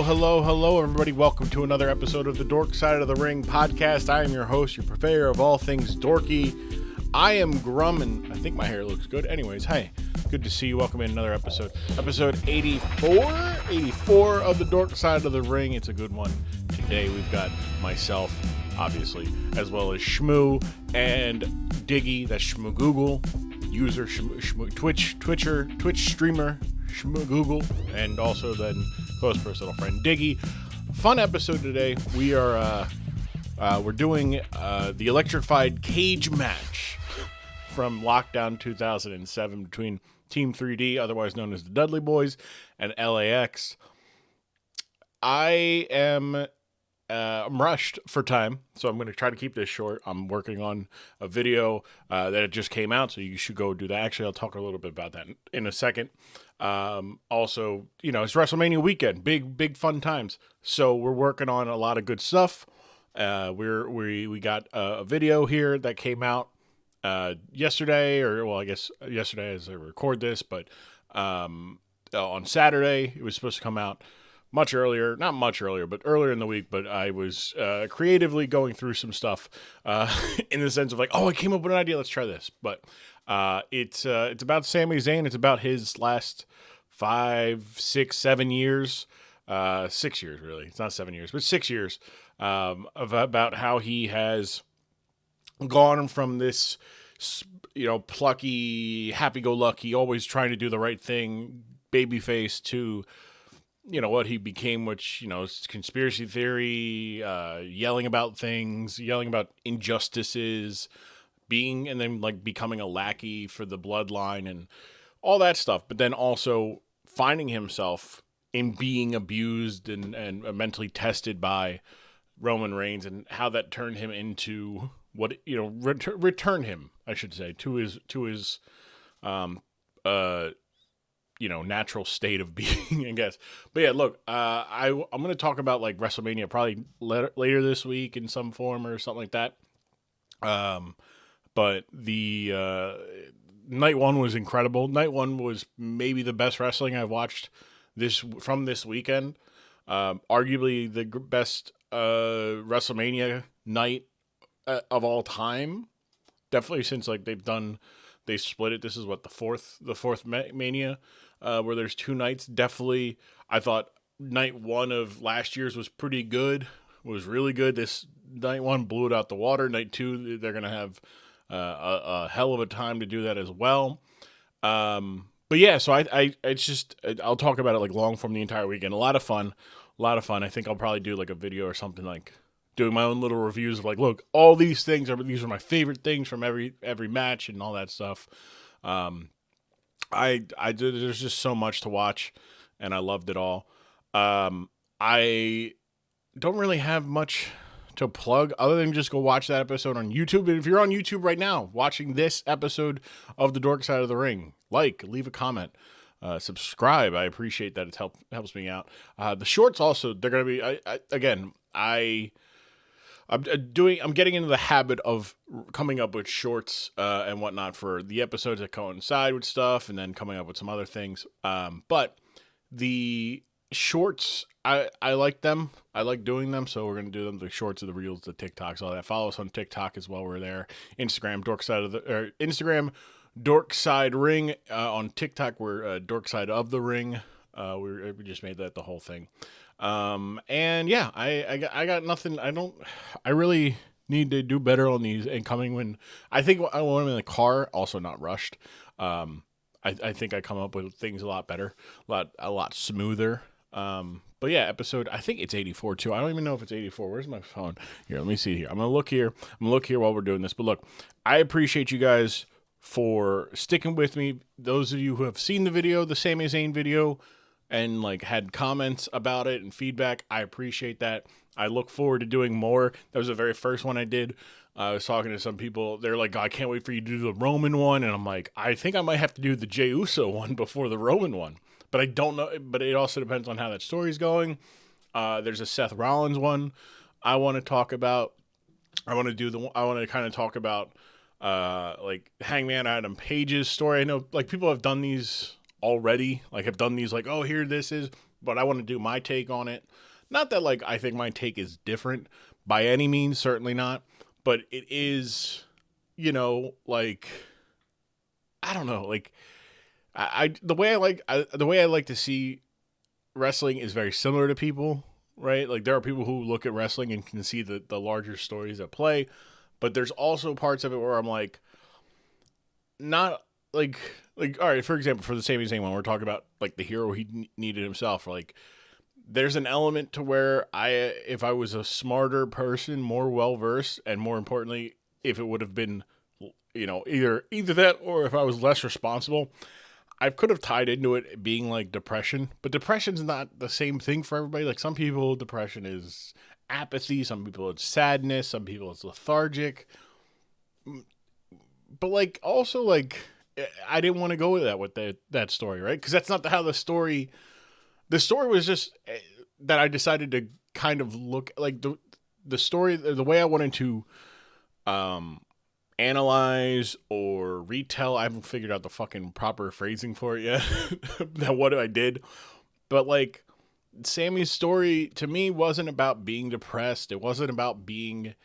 Hello, everybody. Welcome to another episode of the Dork Side of the Ring podcast. I am your host, your purveyor of all things dorky. I am Grumm, and I think my hair looks good. Anyways, hey, good to see you. Welcome in another episode. Episode 84 of the Dork Side of the Ring. It's a good one. Today we've got myself, obviously, as well as Shmoo and Diggy, that's Shmoo user, Twitch streamer, Shmoo and also then Close Personal Friend Diggy. Fun episode today. We're doing the Electrified cage match from Lockdown 2007 between Team 3D, otherwise known as the Dudley Boys, and LAX. I am I'm rushed for time, so I'm going to try to keep this short. I'm working on a video that just came out, so you should go do that. Actually, I'll talk a little bit about that in a second. Also, you know, it's WrestleMania weekend, big fun times. So we're working on a lot of good stuff. We got a video here that came out yesterday, I guess yesterday as I record this, but on Saturday it was supposed to come out not much earlier, but earlier in the week. But I was creatively going through some stuff in the sense of like, I came up with an idea, let's try this. But it's about Sami Zayn. It's about his last 5, 6, 7 years. 6 years, really. It's not 7 years, but 6 years about how he has gone from this, plucky, happy-go-lucky, always trying to do the right thing, babyface to, what he became, which, is conspiracy theory, yelling about things, yelling about injustices, and then becoming a lackey for the bloodline and all that stuff. But then also finding himself in being abused and mentally tested by Roman Reigns, and how that turned him into what, return him, I should say, to his natural state of being, I guess. But yeah, look, I'm going to talk about WrestleMania probably later this week in some form or something like that. But the night one was incredible. Night one was maybe the best wrestling I've watched from this weekend. Arguably the best WrestleMania night of all time. Definitely since they split it. This is what the fourth Mania, where there's 2 nights. Definitely, I thought night one of last year's was pretty good. Was really good. This night one blew it out the water. Night two, they're gonna have a hell of a time to do that as well. But yeah, so I'll talk about it long form the entire weekend. A lot of fun. I think I'll probably do a video or something doing my own little reviews of look, all these are my favorite things from every match and all that stuff. There's just so much to watch, and I loved it all. I don't really have much to plug other than just go watch that episode on YouTube. And if you're on YouTube right now watching this episode of the Dork Side of the Ring, leave a comment, subscribe. I appreciate that. It helps me out. The shorts also, they're going to be, I'm getting into the habit of coming up with shorts and whatnot for the episodes that coincide with stuff, and then coming up with some other things. But the shorts, I like them. I like doing them, so we're going to do them, the shorts, of the reels, the TikToks, all that. Follow us on TikTok as well. We're there. Instagram, Dorkside Ring. On TikTok, we're Dorkside of the Ring. We just made that the whole thing. And yeah, I got nothing. I really need to do better on these, and coming when I think when I'm in the car, also not rushed. I think I come up with things a lot better, a lot smoother. But yeah, episode, I think it's 84 too. I don't even know if it's 84. Where's my phone? Here, let me see here. I'm going to look here. While we're doing this. But look, I appreciate you guys for sticking with me. Those of you who have seen the video, the Sami Zayn video, and had comments about it and feedback, I appreciate that. I look forward to doing more. That was the very first one I did. I was talking to some people. They're like, I can't wait for you to do the Roman one. And I'm like, I think I might have to do the Jey Uso one before the Roman one. But I don't know. But it also depends on how that story's going. There's a Seth Rollins one I want to talk about. I want to kind of talk about Hangman Adam Page's story. I know people have done these already. Have done these here this is. but I want to do my take on it. Not that like I think my take is different by any means, certainly not, but it is, like I don't know, like the way I like to see wrestling is very similar to people, right? Like there are people who look at wrestling and can see the larger stories at play, but there's also parts of it where I'm like, not like all right, for example, for the Sami Zayn one, we're talking about like the hero he needed himself. Like there's an element to where if I was a smarter person, more well versed, and more importantly, if it would have been, either that or if I was less responsible, I could have tied into it being like depression. But depression's not the same thing for everybody. Like some people, depression is apathy. Some people it's sadness. Some people it's lethargic. But like also like I didn't want to go with that story, right? Because that's not how the story. The story was just that I decided to kind of look like the story, the way I wanted to analyze or retell. I haven't figured out the fucking proper phrasing for it yet. That what I did, but like Sammy's story to me wasn't about being depressed. It wasn't about being,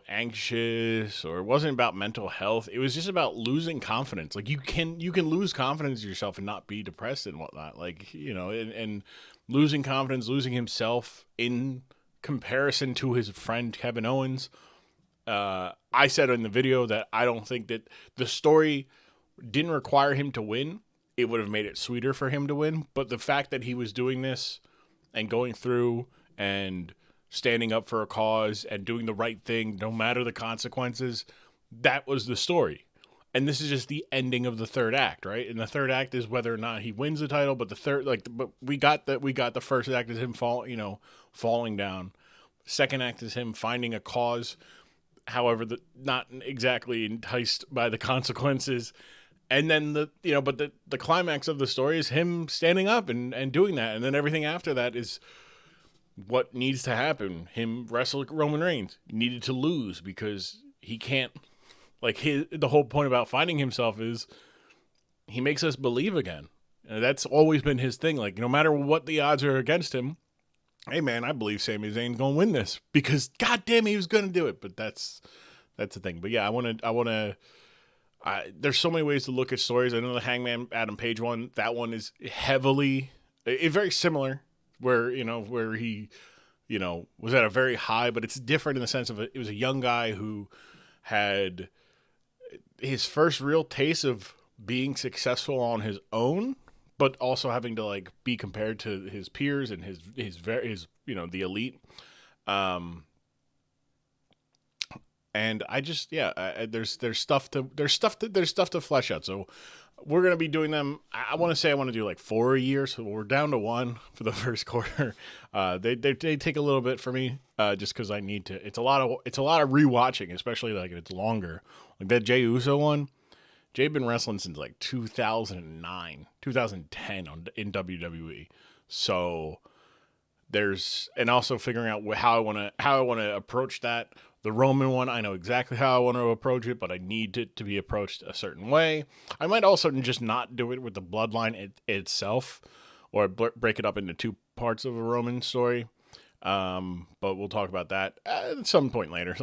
anxious, or it wasn't about mental health. It was just about losing confidence. Like you can lose confidence in yourself and not be depressed and whatnot. Like, and losing confidence, losing himself in comparison to his friend Kevin Owens. I said in the video that I don't think that the story didn't require him to win. It would have made it sweeter for him to win. But the fact that he was doing this and going through and standing up for a cause and doing the right thing, no matter the consequences, that was the story. And this is just the ending of the third act, right? And the third act is whether or not he wins the title. But but we got the first act is him falling down. Second act is him finding a cause, however, not exactly enticed by the consequences. And then the climax of the story is him standing up and doing that. And then everything after that is what needs to happen. Him wrestle Roman Reigns. He needed to lose because he can't, like the whole point about finding himself is he makes us believe again. And that's always been his thing. Like no matter what the odds are against him, hey man, I believe Sami Zayn's gonna win this because goddamn he was gonna do it. But that's the thing. But yeah, I wanna. There's so many ways to look at stories. I know the Hangman Adam Page one. That one is very similar. Where he, was at a very high, but it's different in the sense of it was a young guy who had his first real taste of being successful on his own, but also having to like be compared to his peers and his the elite. And I just there's stuff to flesh out. So we're going to be doing them. I want to do like 4 a year. So we're down to 1 for the first quarter. They take a little bit for me, just cause I need to, it's a lot of rewatching, especially like if it's longer. Like that Jey Uso one. Jay been wrestling since like 2009, 2010 in WWE. So and also figuring out how I want to approach that. The Roman one, I know exactly how I want to approach it, but I need it to be approached a certain way. I might also just not do it with the bloodline itself, or break it up into 2 parts of a Roman story. But we'll talk about that at some point later,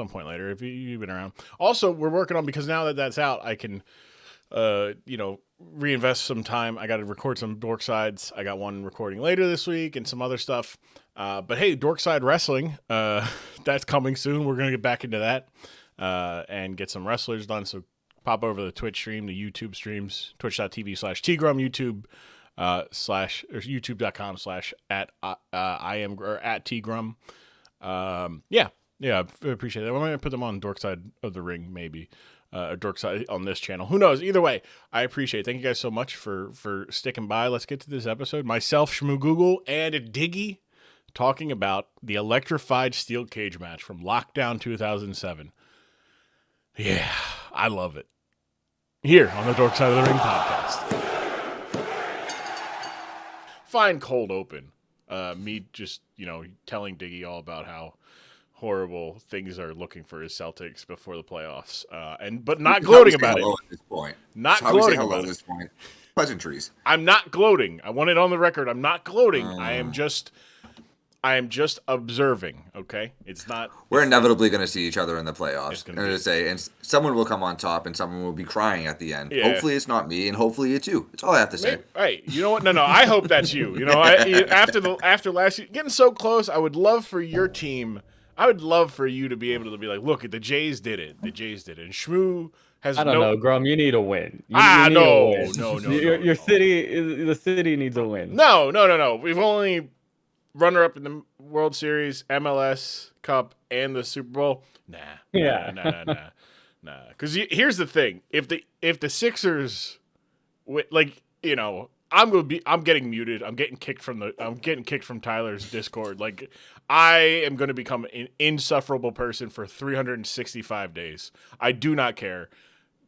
if you've been around. Also, we're working on, because now that that's out, I can, reinvest some time. I got to record some Dork Sides. I got one recording later this week and some other stuff. But hey, Dork Side Wrestling, that's coming soon. We're going to get back into that, and get some wrestlers done. So pop over to the Twitch stream, the YouTube streams, twitch.tv/tgrum, YouTube, or youtube.com/ at tgrum. Yeah, I appreciate that. I'm going to put them on Dork Side of the Ring, maybe. Dork Side on this channel. Who knows? Either way, I appreciate it. Thank you guys so much for sticking by. Let's get to this episode. Myself, Shmoo Google, and Diggy talking about the Electrified Steel Cage match from Lockdown 2007. Yeah, I love it. Here on the Dork Side of the Ring podcast. Fine cold open. Me just, telling Diggy all about how horrible things are looking for his Celtics before the playoffs, but not gloating about it. At this point. Not gloating about it. At this point. pleasantries. I'm not gloating. I want it on the record. I'm not gloating. I am just observing. Okay, it's not. We're inevitably going to see each other in the playoffs. It's I'm going to say, and someone will come on top, and someone will be crying at the end. Yeah. Hopefully, it's not me, and hopefully, it's you. That's all I have to say. Maybe, hey, you know what? No. I hope that's you. You know, after last year, getting so close, I would love for your team. I would love for you to be able to be like, look, the Jays did it. The Jays did it. And Shmoo has I don't know, Grumm. You need a win. You need no, a win. no. Your city, the city needs a win. No. We've only runner-up in the World Series, MLS Cup, and the Super Bowl. Nah. Because here's the thing: if the Sixers, like, you know, I'm getting muted. I'm getting kicked from Tyler's Discord. Like, I am going to become an insufferable person for 365 days. I do not care.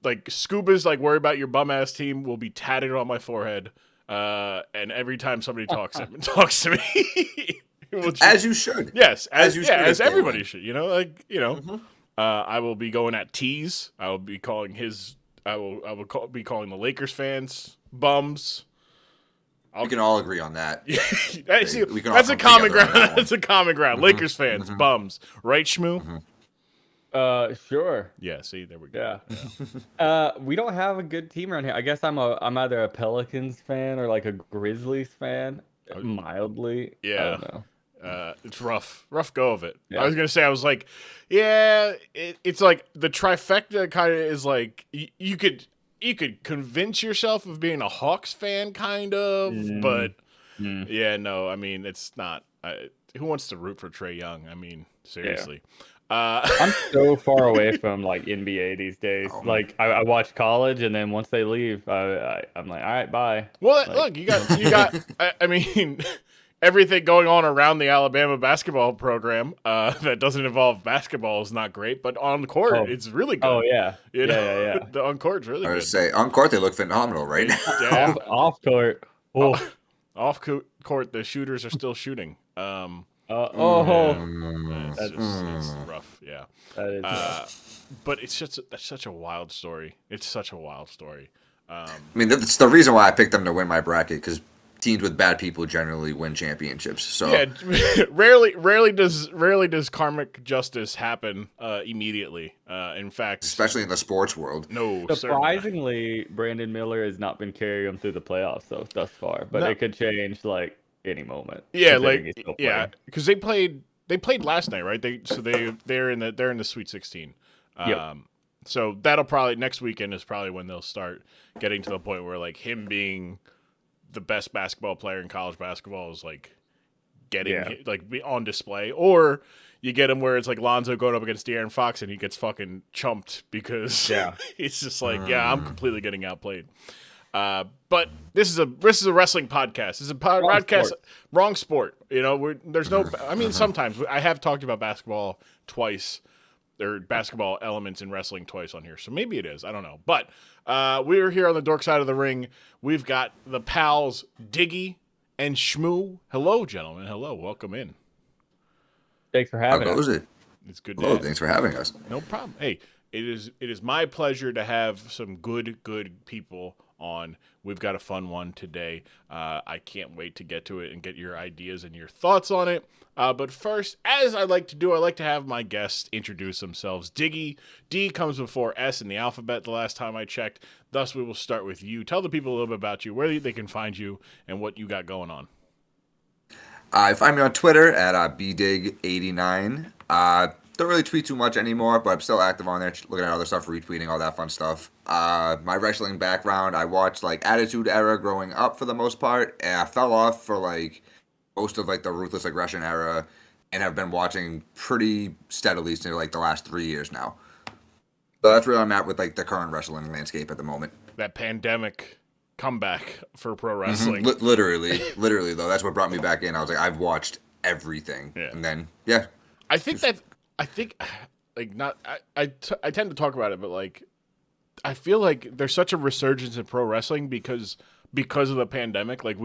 Like, Scuba's like, worry about your bum ass team will be tatted on my forehead. And every time somebody talks to me, as you should. Yes, as everybody should. You know, like, you know, I will be going at tease. I will be calling be calling the Lakers fans bums. We can all agree on that. That's a common ground. That's a common ground. Lakers fans, bums, right, Shmoo? Sure. Yeah. See, there we go. Yeah. We don't have a good team around here. I guess I'm either a Pelicans fan or like a Grizzlies fan, mildly. Yeah. I don't know. It's rough go of it. Yeah. I was gonna say, I was like, yeah, it's like the trifecta kind of is like you could convince yourself of being a Hawks fan, kind of, but yeah, no, I mean, it's not. Who wants to root for Trae Young? I mean, seriously. Yeah. I'm so far away from like NBA these days. Like I watch college, and then once they leave, I'm like, all right, bye. Well, like, look, you got. I mean, everything going on around the Alabama basketball program that doesn't involve basketball is not great, but on the court, it's really good. Oh yeah, yeah. The on court's really good. I would say on court they look phenomenal right now. Yeah. Off court. Off court, the shooters are still shooting. It's rough, yeah. That is rough. But it's such a wild story. It's such a wild story. I mean, that's the reason why I picked them to win my bracket, because teams with bad people generally win championships. So yeah, rarely does karmic justice happen immediately. In fact, especially in the sports world. No, surprisingly, Brandon Miller has not been carrying them through the playoffs thus far, but it could change like any moment. Yeah, because they played last night, right? They're in the Sweet 16. Yep. So that'll probably next weekend is probably when they'll start getting to the point where like him being the best basketball player in college basketball is like getting be on display, or you get him where it's like Lonzo going up against De'Aaron Fox and he gets fucking chumped because it's just like I'm completely getting outplayed. But this is a wrestling podcast. This is a podcast. Wrong sport. You know, there's no. I mean, sometimes I have talked about basketball twice, or basketball elements in wrestling twice on here. So maybe it is. I don't know. But we're here on the Dork side of the ring. We've got the pals Diggy and Shmoo. Hello, gentlemen. Hello. Welcome in. Thanks for having us. How goes it? It's good. Hello. Thanks for having us. No problem. Hey, it is my pleasure to have some good people on. We've got a fun one today. I can't wait to get to it and get your ideas and your thoughts on it. But first, as I like to do, I like to have my guests introduce themselves. Diggy, D comes before S in the alphabet the last time I checked. Thus, we will start with you. Tell the people a little bit about you, where they can find you, and what you got going on. Find me on Twitter at bdig89. Don't really tweet too much anymore, but I'm still active on there, looking at other stuff, retweeting, all that fun stuff. My wrestling background, I watched like Attitude Era growing up for the most part, and I fell off for like most of like the Ruthless Aggression era, and have been watching pretty steadily since like the last 3 years now. So that's where I'm at with like the current wrestling landscape at the moment. That pandemic comeback for pro wrestling. Literally though, that's what brought me back in. I was like, I've watched everything, and then I think like not I tend to talk about it, but like I feel like there's such a resurgence in pro wrestling because of the pandemic. Like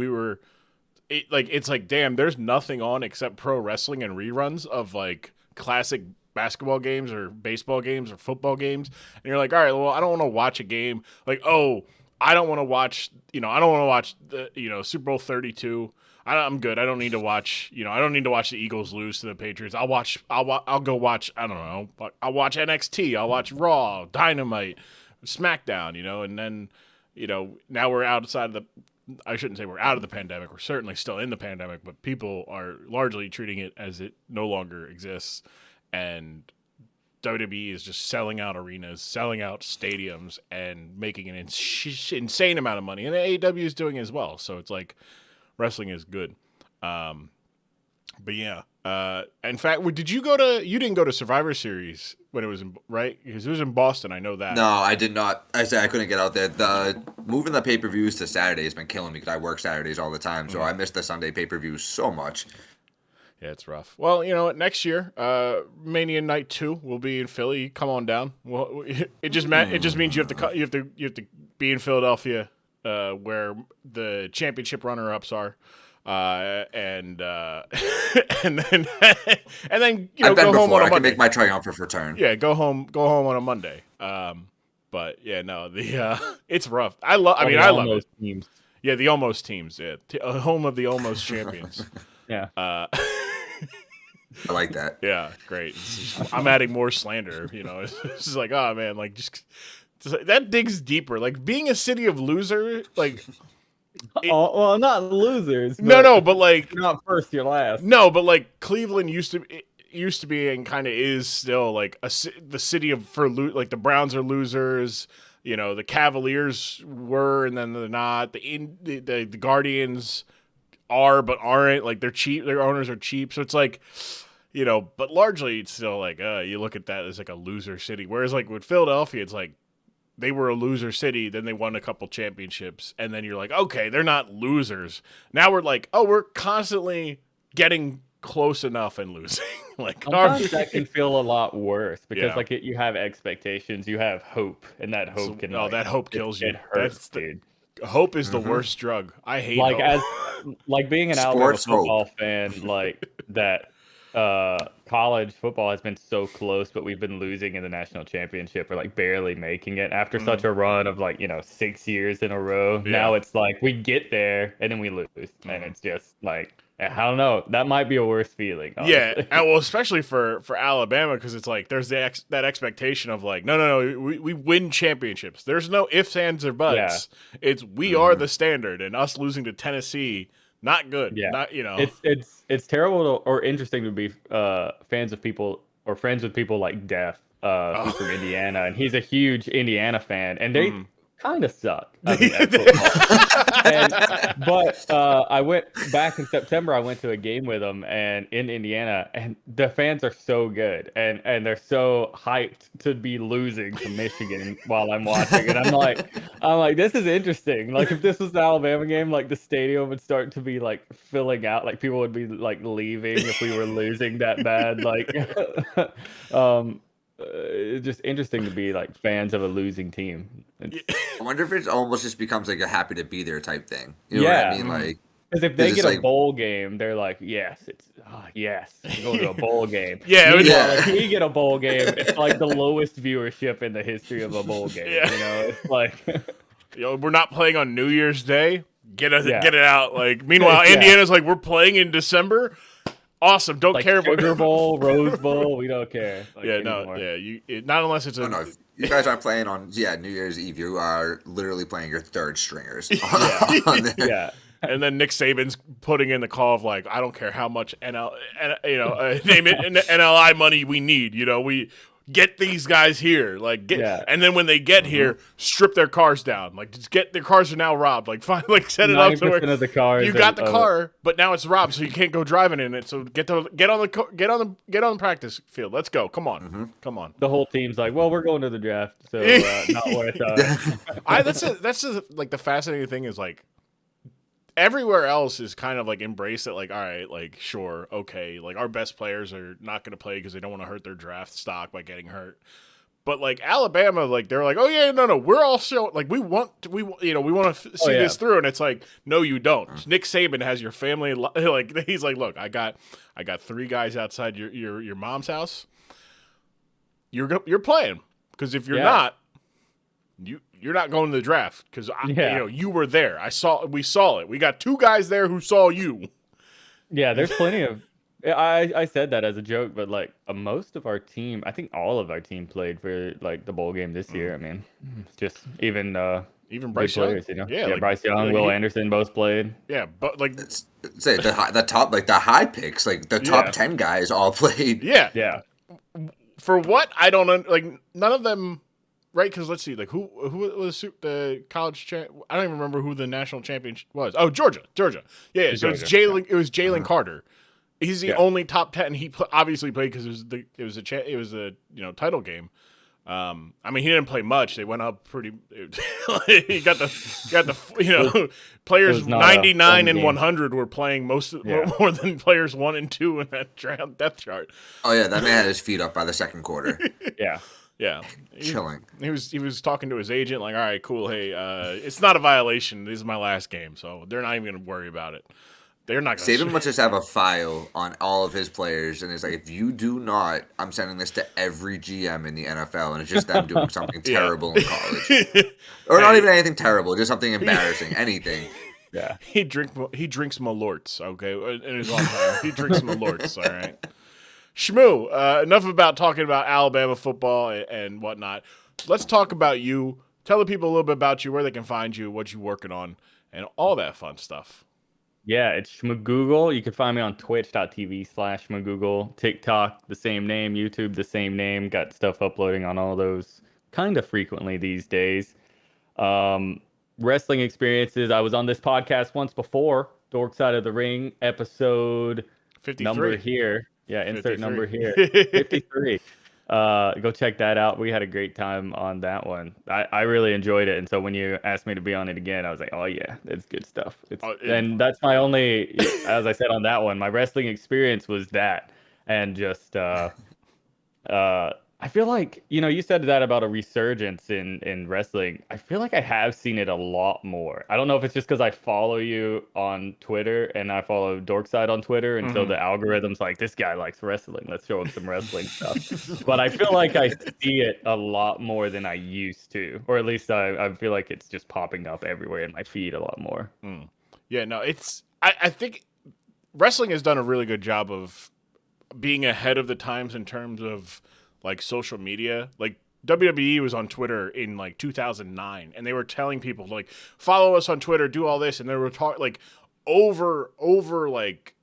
it's like, damn, there's nothing on except pro wrestling and reruns of like classic basketball games or baseball games or football games, and you're like, all right, well, I don't want to watch a game like, oh, I don't want to watch, I don't want to watch the, Super Bowl 32. I'm good. I don't need to watch, I don't need to watch the Eagles lose to the Patriots. I'll go watch, I don't know. I'll watch NXT. I'll watch Raw, Dynamite, SmackDown, and then, now we're outside of I shouldn't say we're out of the pandemic. We're certainly still in the pandemic, but people are largely treating it as it no longer exists. And WWE is just selling out arenas, selling out stadiums, and making an insane amount of money. And AEW is doing it as well. So it's like wrestling is good. But yeah. In fact, you didn't go to Survivor Series when it was right? Because it was in Boston. I know that. No, I did not. I said I couldn't get out there. The moving the pay-per-views to Saturday has been killing me because I work Saturdays all the time. So I missed the Sunday pay-per-views so much. Yeah, it's rough. Well, next year, Mania Night 2 will be in Philly. Come on down. Well, it just means you have to be in Philadelphia, where the championship runner-ups are, and then I've been go home before. on a I can Monday. make my triumphant return. Yeah, go home on a Monday. But yeah, no, it's rough. I love it. Teams. Yeah, the almost teams. Yeah, home of the almost champions. Yeah. I like that. Yeah, great. I'm adding more slander. It's just like, oh man, like just that digs deeper. Like being a city of loser, like. Well, not losers. No, but like you're not first, you're last. No, but like Cleveland used to be and kind of is still like the city like the Browns are losers. The Cavaliers were, and then they're not. The Guardians are but aren't. Like they're cheap. Their owners are cheap. So it's like, but largely it's still like you look at that as like a loser city. Whereas like with Philadelphia, it's like they were a loser city, then they won a couple championships, and then you're like, okay, they're not losers. Now we're like, oh, we're constantly getting close enough and losing. Like sometimes that can feel a lot worse because like you have expectations, you have hope, and that hope can. Oh, that hope kills you. It hurts, dude. Hope is the worst drug. I hate like hope. Like being an Alabama football fan, like that. College football has been so close, but we've been losing in the national championship or like barely making it after such a run of like 6 years in a row. Yeah. Now it's like we get there and then we lose, and it's just like I don't know. That might be a worse feeling. Honestly. Yeah, and well, especially for Alabama because it's like there's that expectation of like no, we win championships. There's no ifs, ands, or buts. Yeah. It's we are the standard, and us losing to Tennessee. Not good. Yeah. Not, It's terrible or interesting to be fans of people or friends with people like Def, who's from Indiana, and he's a huge Indiana fan, and they kind of suck. I mean, but I went back in September. I went to a game with them and in Indiana, and the fans are so good, and they're so hyped to be losing to Michigan while I'm watching, and I'm like, this is interesting. Like if this was the Alabama game, like the stadium would start to be like filling out, like people would be like leaving if we were losing that bad. Like, it's just interesting to be like fans of a losing team. I wonder if it almost just becomes like a happy to be there type thing. You know what I mean? Like, because if they get a bowl game, they're like, yes, go to a bowl game. If we get a bowl game, it's like the lowest viewership in the history of a bowl game. It's like, we're not playing on New Year's Day. Get it out. Like, meanwhile, Indiana's like, we're playing in December. Awesome. Don't care. Sugar Bowl, Rose Bowl. We don't care. Anymore. Not unless it's no, you guys aren't playing on New Year's Eve. You are literally playing your third stringers. Yeah. And then Nick Saban's putting in the call of like, I don't care how much name it NLI money we need. We get these guys here, and then when they get here, strip their cars down. Like, just their cars are now robbed. Like, fine, like set it up so of the cars you got the car, but now it's robbed, so you can't go driving in it. So get on the practice field. Let's go. Come on, come on. The whole team's like, well, we're going to the draft, so not worth it. That's like the fascinating thing is like. Everywhere else is kind of like embraced it, like, all right, like, sure, okay, like our best players are not going to play because they don't want to hurt their draft stock by getting hurt. But like Alabama, like they're like, oh yeah, no, we're all showing, like we want to see this through, and it's like, no, you don't. Nick Saban has your family, like he's like, look, I got 3 guys outside your mom's house. You're playing because if you're not. you're not going to the draft because Yeah. you were there. We saw it. We got 2 guys there who saw you. Yeah, there's plenty of. I said that as a joke, but like most of our team, I think all of our team played for like the bowl game this year. I mean, it's just even Even good Bryce Young. players, you know. Yeah, Yeah, like, Bryce Young, Will Anderson both played. Yeah, but like Say the top, like the high picks, like the top 10 guys all played. yeah. Yeah. For what? I don't like none of them. Right, because let's see, like who was the college champ? I don't even remember who the national champion was. Oh, Georgia. Yeah, so it's Georgia, Jalen. It was Jalen Carter. He's the Yeah. only top 10. He obviously played because it was a title game. I mean, he didn't play much. They went up pretty. He got the players was not 99 a and fun game. 100 were playing more than players 1 and 2 in that depth chart. Oh yeah, that man had his feet up by the second quarter, Yeah. Yeah, chilling. He was talking to his agent like, all right, cool. Hey, it's not a violation. This is my last game, so they're not even gonna worry about it. They're not gonna Saban must just have a file on all of his players, and it's like, if you do not, I'm sending this to every GM in the NFL, and it's just them doing something terrible in college, or not even anything terrible, just something embarrassing, anything. Yeah. He drinks Malorts, okay, in his long time. He drinks Malorts, all right. Shmoo, enough about talking about Alabama football and whatnot. Let's talk about you. Tell the people a little bit about you, where they can find you, what you're working on, and all that fun stuff. Yeah, it's Shmagoogle. You can find me on twitch.tv/Shmagoogle. TikTok, the same name. YouTube, the same name. Got stuff uploading on all those kind of frequently these days. Wrestling experiences. I was on this podcast once before. Dork Side of the Ring, episode 53. number here. Yeah, insert 53. number here. 53. Go check that out. We had a great time on that one. I really enjoyed it. And so when you asked me to be on it again, I was like, oh yeah, it's good stuff. And that's my only, as I said on that one, my wrestling experience was that. And just, I feel like, you said that about a resurgence in wrestling. I feel like I have seen it a lot more. I don't know if it's just because I follow you on Twitter and I follow Dorkside on Twitter. And so the algorithm's like, this guy likes wrestling. Let's show him some wrestling stuff. But I feel like I see it a lot more than I used to. Or at least I feel like it's just popping up everywhere in my feed a lot more. Yeah, no, I think wrestling has done a really good job of being ahead of the times in terms of like social media. Like WWE was on Twitter in like 2009, and they were telling people like, follow us on Twitter, do all this, and they were talking like over like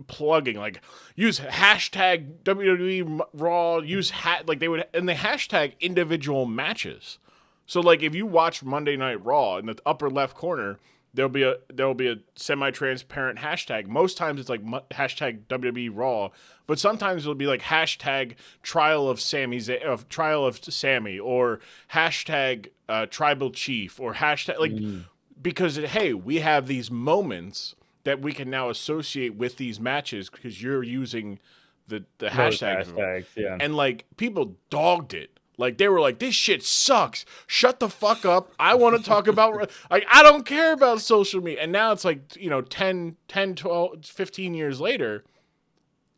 plugging, like use hashtag WWE Raw, use like they would, and they hashtag individual matches. So like if you watch Monday Night Raw in the upper left corner, there'll be a semi-transparent hashtag. Most times it's like hashtag WWE Raw, but sometimes it'll be like hashtag trial of Sammy, or hashtag tribal chief, or hashtag like because hey, we have these moments that we can now associate with these matches because you're using the hashtags. Yeah. And like people dogged it. Like, they were like, this shit sucks. Shut the fuck up. I want to talk about, like, I don't care about social media. And now it's like, 10, 12, 15 years later,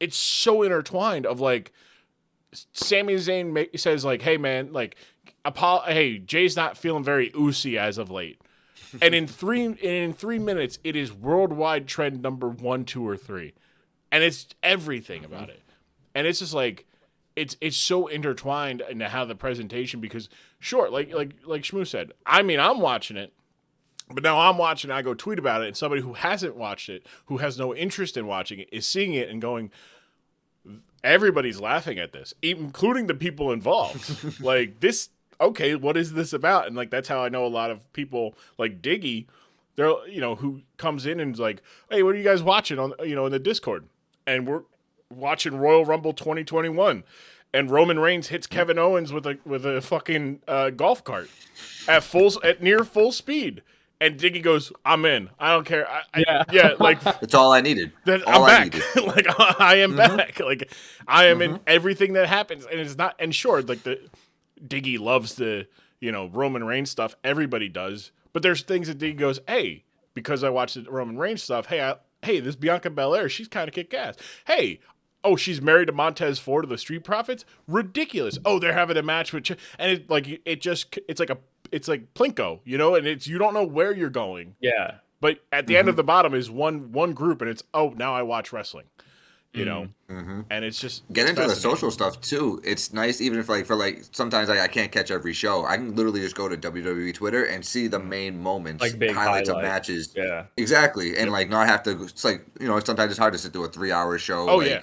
it's so intertwined of like, Sami Zayn says like, hey man, like, hey, Jay's not feeling very oozy as of late. And in 3 minutes, it is worldwide trend number 1, 2, or 3. And it's everything about it. And it's just like, it's so intertwined into how the presentation, because sure, like Shmoo said, I mean, I'm watching it, but now I'm watching it, I go tweet about it, and somebody who hasn't watched it, who has no interest in watching it, is seeing it and going, everybody's laughing at this, including the people involved. Like, this, okay, what is this about? And like, that's how I know a lot of people like Diggy, they're, who comes in and is like, hey, what are you guys watching on, in the Discord? And we're watching Royal Rumble 2021, and Roman Reigns hits Kevin Owens with a fucking golf cart at near full speed, and Diggy goes, "I'm in. I don't care. Yeah, like That's all I needed. I'm back. Like I am back. Like I am in everything that happens, and it's not. And sure, like the Diggy loves the Roman Reigns stuff. Everybody does, but there's things that Diggy goes, hey, because I watched the Roman Reigns stuff. Hey, this Bianca Belair, she's kind of kick ass. Hey, oh, she's married to Montez Ford of the Street Profits. Ridiculous. Oh, they're having a match with, and it's like Plinko, you know, and you don't know where you're going. Yeah. But at the end of the bottom is one group, and it's, oh, now I watch wrestling, you know, and it's just Get it's into the fascinating. social stuff too. It's nice, even if sometimes I can't catch every show. I can literally just go to WWE Twitter and see the main moments, Like big highlights of highlights. matches. Yeah. Exactly, and like not have to. It's like, you know, sometimes it's hard to sit through a 3 hour show. Oh like yeah,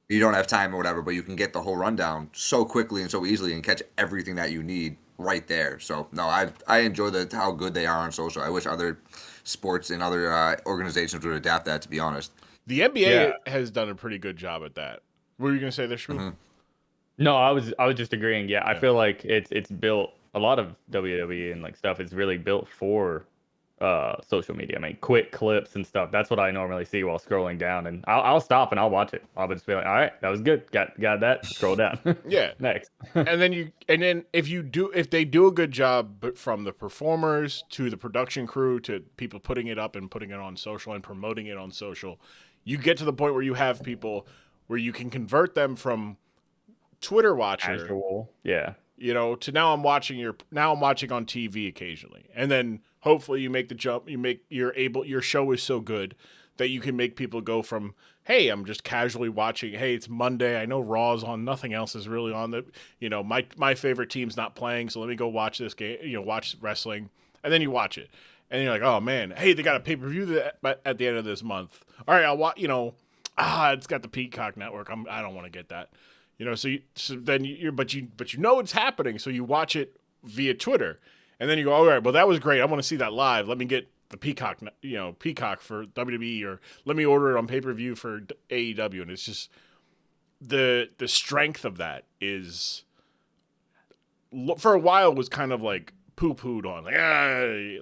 you don't have time or whatever, but you can get the whole rundown so quickly and so easily and catch everything that you need right there. So no, I enjoy how good they are on social. I wish other sports and other organizations would adapt that. To be honest. the NBA Yeah. has done a pretty good job at that. What were you gonna say there, Shmoo? No, I was just agreeing. Yeah, I feel like it's built, a lot of WWE and like stuff is really built for social media. I mean, quick clips and stuff. That's what I normally see while scrolling down, and I'll stop and I'll watch it. I'll just be like, all right, that was good. Got that. Scroll down. Yeah, Next. and then if they do a good job, but from the performers to the production crew to people putting it up and putting it on social and promoting it on social, you get to the point where you have people where you can convert them from Twitter watcher, Casual. Yeah. you know, to now I'm watching on TV occasionally, and then hopefully you make the jump. Your show is so good that you can make people go from, hey, I'm just casually watching. Hey, it's Monday. I know Raw's on. Nothing else is really on. My favorite team's not playing, so let me go watch this game. You know, watch wrestling, and then you watch it, and you're like, oh man, hey, they got a pay-per-view at the end of this month. All right, I'll watch. You know, it's got the Peacock Network. I don't want to get that. You know, but you know it's happening, so you watch it via Twitter, and then you go, all right, well that was great. I want to see that live. Let me get the Peacock for WWE, or let me order it on pay-per-view for AEW, and it's just the strength of that is, for a while, was kind of like poo-pooed on,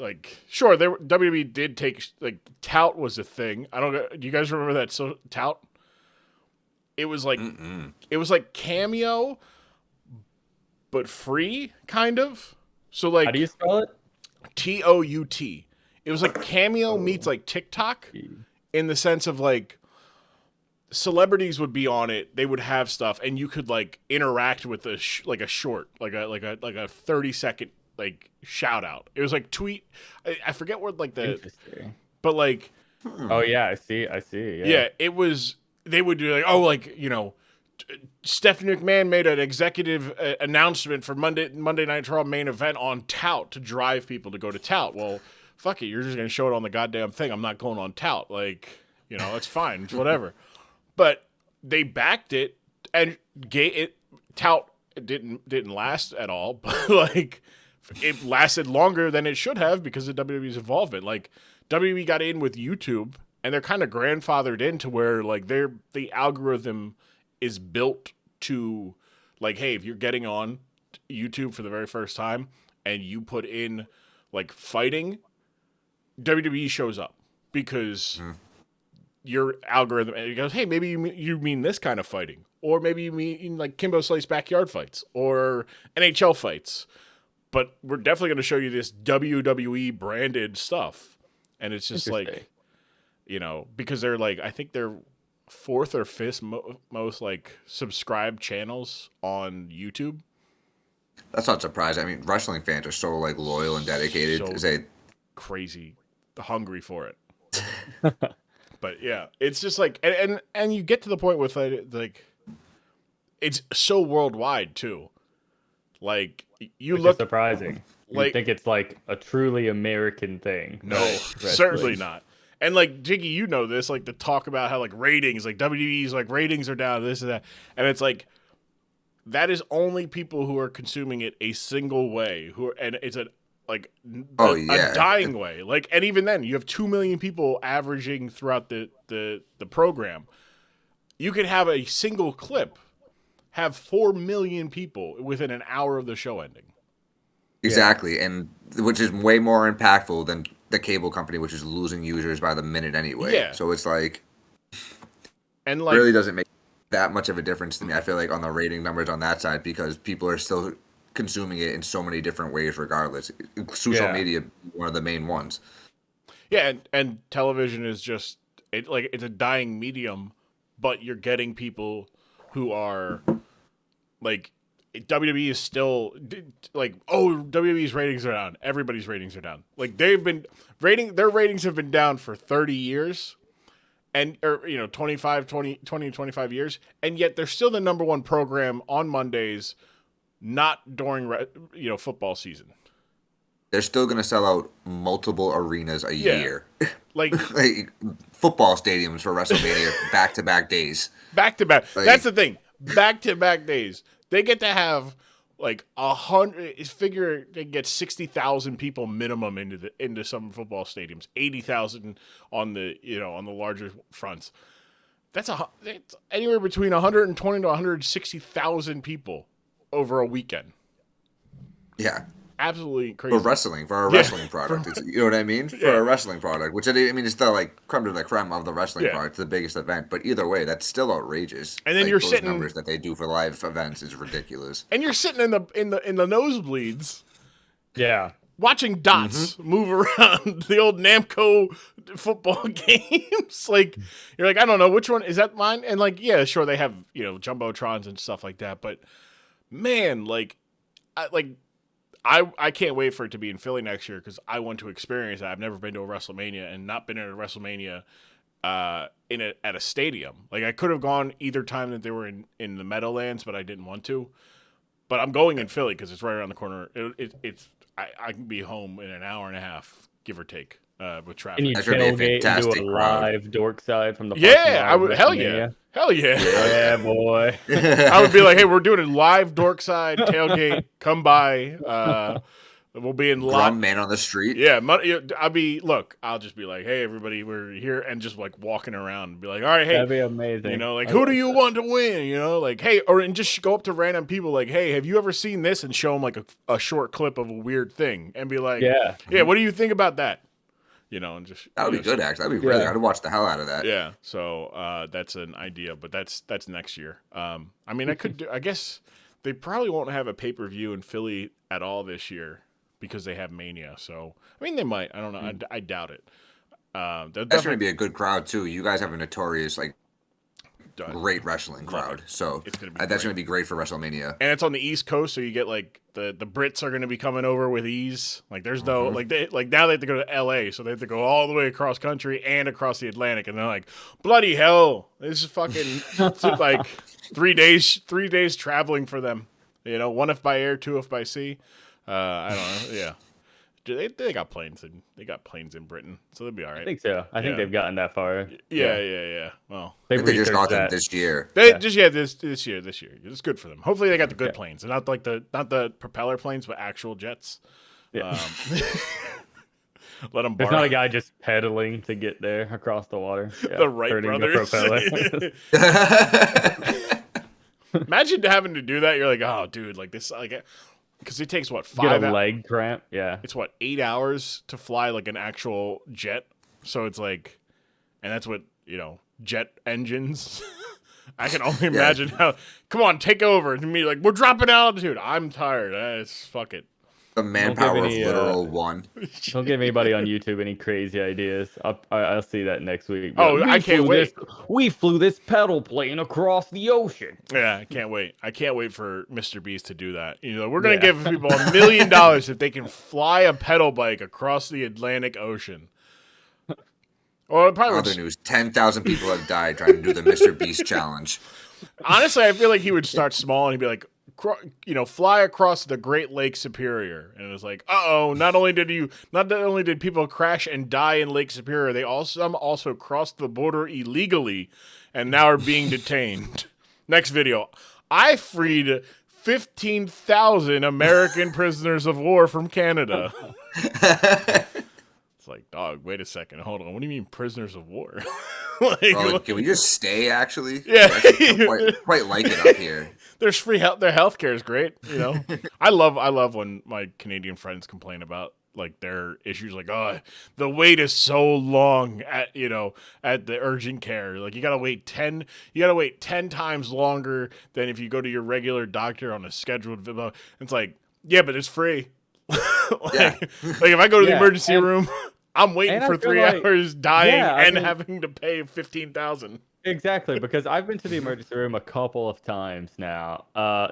like sure, WWE did take, like, tout was a thing. I don't know, do you guys remember that? So tout, it was like Cameo but free, kind of. So like, How do you spell it? TOUT. It was like Cameo meets like TikTok, in the sense of like celebrities would be on it, they would have stuff, and you could like interact with a short, like a 30-second like shout out. It was like tweet. I forget what like Interesting. but like, Oh yeah, I see. Yeah. yeah, it was. They would do like, oh, like, you know, Stephanie McMahon made an executive announcement for Monday Night Raw main event on Tout to drive people to go to Tout. Well, fuck it, you're just gonna show it on the goddamn thing. I'm not going on Tout. Like, you know, it's fine, it's whatever. But they backed it, and Tout didn't last at all. But like, it lasted longer than it should have because of WWE's involvement. Like, WWE got in with YouTube, and they're kind of grandfathered into where like the algorithm is built to, like, hey, if you're getting on YouTube for the very first time and you put in like fighting, WWE shows up because your algorithm, and it goes, hey, maybe you mean this kind of fighting, or maybe you mean like Kimbo Slice backyard fights or NHL fights, but we're definitely going to show you this WWE branded stuff. And it's just like, you know, because they're like, I think they're fourth or fifth most like subscribed channels on YouTube. That's not surprising. I mean, wrestling fans are so like loyal and dedicated. So crazy, hungry for it. But yeah, it's just like, and you get to the point with like it's so worldwide too. Like, you Which look is surprising. like, You think it's like a truly American thing. no, certainly not. And like, Jiggy, you know this, like the talk about how like ratings, like WWE's like ratings are down, this and that, and it's like, that is only people who are consuming it a single way, and it's a dying way. Like, and even then, you have 2 million people averaging throughout the program. You could have a single clip have 4 million people within an hour of the show ending. Exactly, and which is way more impactful than the cable company, which is losing users by the minute anyway. Yeah. So it's like, and like, really doesn't make that much of a difference to me. I feel like on the rating numbers on that side, because people are still consuming it in so many different ways, regardless. Social media, one of the main ones. Yeah, and television is just it's a dying medium, but you're getting people who are like WWE is still like, oh, WWE's ratings are down. Everybody's ratings are down. Like their ratings have been down for 30 years and 25 years, and yet they're still the number one program on Mondays, not during football season. They're still going to sell out multiple arenas a year. Like football stadiums for WrestleMania back-to-back days. Back-to-back. That's the thing. Back-to-back days. They get to have like 100. Figure they get 60,000 people minimum into some football stadiums. 80,000 on the larger fronts. It's anywhere between 120 to 160,000 people over a weekend. Yeah. Absolutely crazy. For a wrestling product. You know what I mean? For a wrestling product, which it's the like creme de la creme of the wrestling product, the biggest event. But either way, that's still outrageous. And then you're sitting numbers that they do for live events is ridiculous. And you're sitting in the nosebleeds. Yeah. Watching dots move around the old Namco football games. Like you're like, I don't know which one is that mine? And like, yeah, sure they have, jumbotrons and stuff like that, but man, I can't wait for it to be in Philly next year because I want to experience that. I've never been to a WrestleMania and not been at a WrestleMania at a stadium. Like I could have gone either time that they were in the Meadowlands, but I didn't want to. But I'm going in Philly because it's right around the corner. I can be home in an hour and a half, give or take, with traffic. And you tailgate and do a live Dork side from the I would. Hell yeah. Yeah, boy. I would be like, hey, we're doing a live Dork side tailgate. Come by. We'll be in Grumm man on the street. Yeah, I'll just be like, hey, everybody, we're here, and just like walking around and be like, all right, hey, that'd be amazing. Who do you want to win? Like, hey, and just go up to random people, like, hey, have you ever seen this? And show them like a short clip of a weird thing, and be like, yeah, what do you think about that? And just that would be good. Actually, that'd be really. I'd watch the hell out of that. Yeah, so that's an idea, but that's next year. I could do. I guess they probably won't have a pay-per-view in Philly at all this year. Because they have Mania, so they might. I don't know. I doubt it. That's going to be a good crowd too. You guys have a notorious great wrestling crowd, so that's going to be great for WrestleMania. And it's on the East Coast, so you get like the Brits are going to be coming over with ease. Like there's no now they have to go to LA, so they have to go all the way across country and across the Atlantic, and they're like, bloody hell, this is fucking like 3 days traveling for them. 1 if by air, 2 if by sea. I don't know. Yeah, they got planes in Britain, so they'll be all right. I think so. I think they've gotten that far. Yeah. Well, they just got them this year. This year. It's good for them. Hopefully, they got the good planes, and not the propeller planes, but actual jets. Yeah. Let them. There's not a guy just pedaling to get there across the water. Yeah, the Wright brothers. Imagine having to do that. You're like, oh, dude, like this, like. Because it takes 5 hours. Get a leg cramp. Yeah. It's 8 hours to fly like an actual jet. So it's like, and that's what, jet engines. I can only imagine how, come on, take over. And me like, we're dropping altitude. I'm tired. Fuck it. The manpower of literal one. Don't give anybody on YouTube any crazy ideas. I'll see that next week. I can't wait. We flew this pedal plane across the ocean. Yeah, I can't wait. I can't wait for Mr. Beast to do that. We're gonna give people $1 million if they can fly a pedal bike across the Atlantic Ocean. Well, probably other news: 10,000 people have died trying to do the Mr. Beast challenge. Honestly, I feel like he would start small and he'd be like, fly across the Great Lake Superior, and it was like, not only did people crash and die in Lake Superior, some also crossed the border illegally, and now are being detained. Next video, I freed 15,000 American prisoners of war from Canada. It's like, dog, wait a second, hold on, what do you mean prisoners of war? Can we just stay? Actually, yeah, quite like it up here. There's free health. Their healthcare is great. I love when my Canadian friends complain about like their issues. Like, oh, the wait is so long at the urgent care. Like you gotta wait 10 times longer than if you go to your regular doctor on a scheduled visit. It's like, yeah, but it's free. like if I go to the emergency room, I'm waiting for 3 hours, dying, having to pay $15,000. Exactly, because I've been to the emergency room a couple of times now.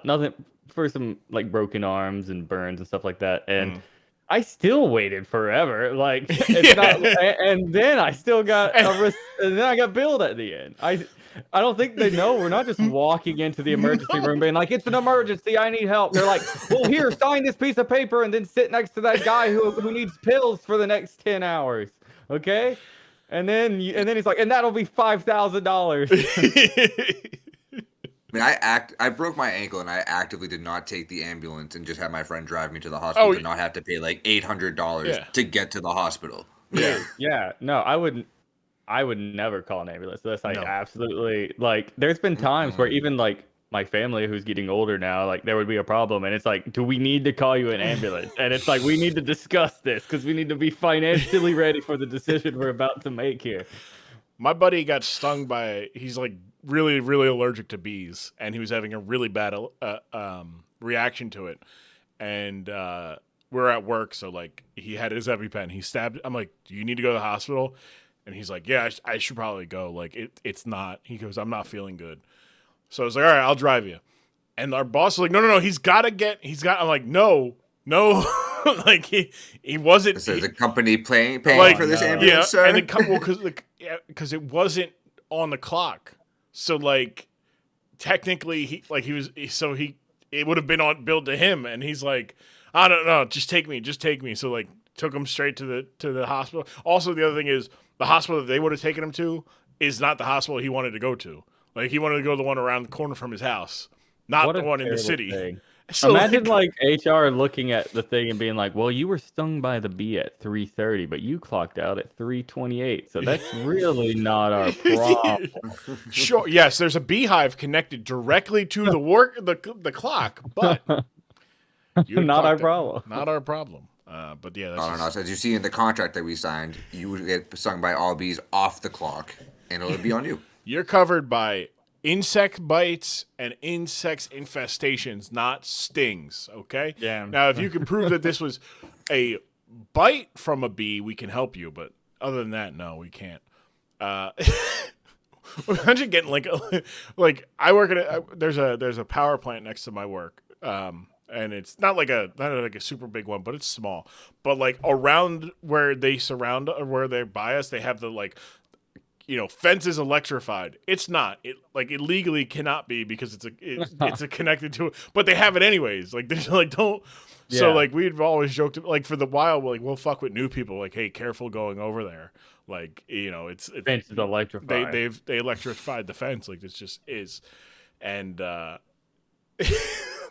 Nothing for some like broken arms and burns and stuff like that, and Mm. I still waited forever. Like it's not, Yeah. and then I still got And- and then I got billed at the end. I don't think they know we're not just walking into the emergency room being like, it's an emergency, I need help. They're like, well, here, sign this piece of paper and then sit next to that guy who needs pills for the next 10 hours. Okay? And then he's like, and that'll be $5,000. I mean, I broke my ankle and I actively did not take the ambulance and just had my friend drive me to the hospital to not have to pay like $800 to get to the hospital. Yeah. Yeah. No, I would never call an ambulance. That's like absolutely like there's been times where even like my family who's getting older now, like there would be a problem and it's like, do we need to call you an ambulance? And it's like, we need to discuss this because we need to be financially ready for the decision we're about to make here. My buddy got stung by, he's like really, really allergic to bees, and he was having a really bad reaction to it. And we're at work, so like he had his EpiPen. He stabbed, I'm like, do you need to go to the hospital? And he's like, yeah, I should probably go. Like, it's not. He goes, I'm not feeling good. So I was like, all right, I'll drive you. And our boss was like, no, he's got. I'm like, no. Like, he wasn't. So the company paying like, for this ambulance, sir? And because it wasn't on the clock. So, like, technically, it would have been billed to him. And he's like, I don't know, just take me. So, like, took him straight to the hospital. Also, the other thing is, the hospital that they would have taken him to is not the hospital he wanted to go to. Like, he wanted to go to the one around the corner from his house, not the one in the city. Thing. So imagine like HR looking at the thing and being like, well, you were stung by the bee at 3:30, but you clocked out at 3:28. So that's really not our problem. Sure. Yes, there's a beehive connected directly to the clock, but not our problem. Not our problem. But yeah, I don't know. So as you see in the contract that we signed, you would get stung by all bees off the clock, and it would be on you. You're covered by insect bites and insect infestations, not stings. Okay. Yeah. Now, if you can prove that this was a bite from a bee, we can help you. But other than that, no, we can't. Imagine getting like I work at there's a power plant next to my work. And it's not like a super big one, but it's small. But like around where they surround or where they're by us, they have the like, fences electrified. It's not. It like it legally cannot be because it's connected to it. But they have it anyways. Like they're like don't. Yeah. So like we've always joked like for the while we'll fuck with new people like, hey, careful going over there. Like it's fence is electrified. They electrified the fence. Like this just is, and.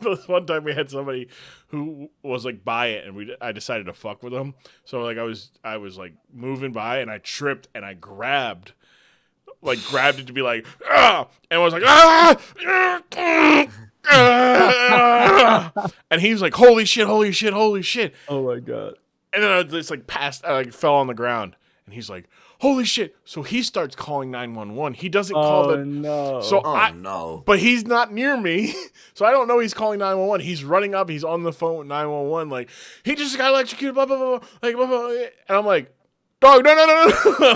This one time we had somebody who was like by it, and I decided to fuck with them. So like I was like moving by, and I tripped, and I grabbed it to be like, ah! And I was like, ah! And he was like, holy shit. Oh my god! And then I just like I fell on the ground, and he's like, holy shit. So he starts calling 911. He doesn't call the... no. So no. But he's not near me. So I don't know he's calling 911. He's running up. He's on the phone with 911. Like, he just got electrocuted, blah, blah, blah, like, blah, blah. And I'm like, dog, no.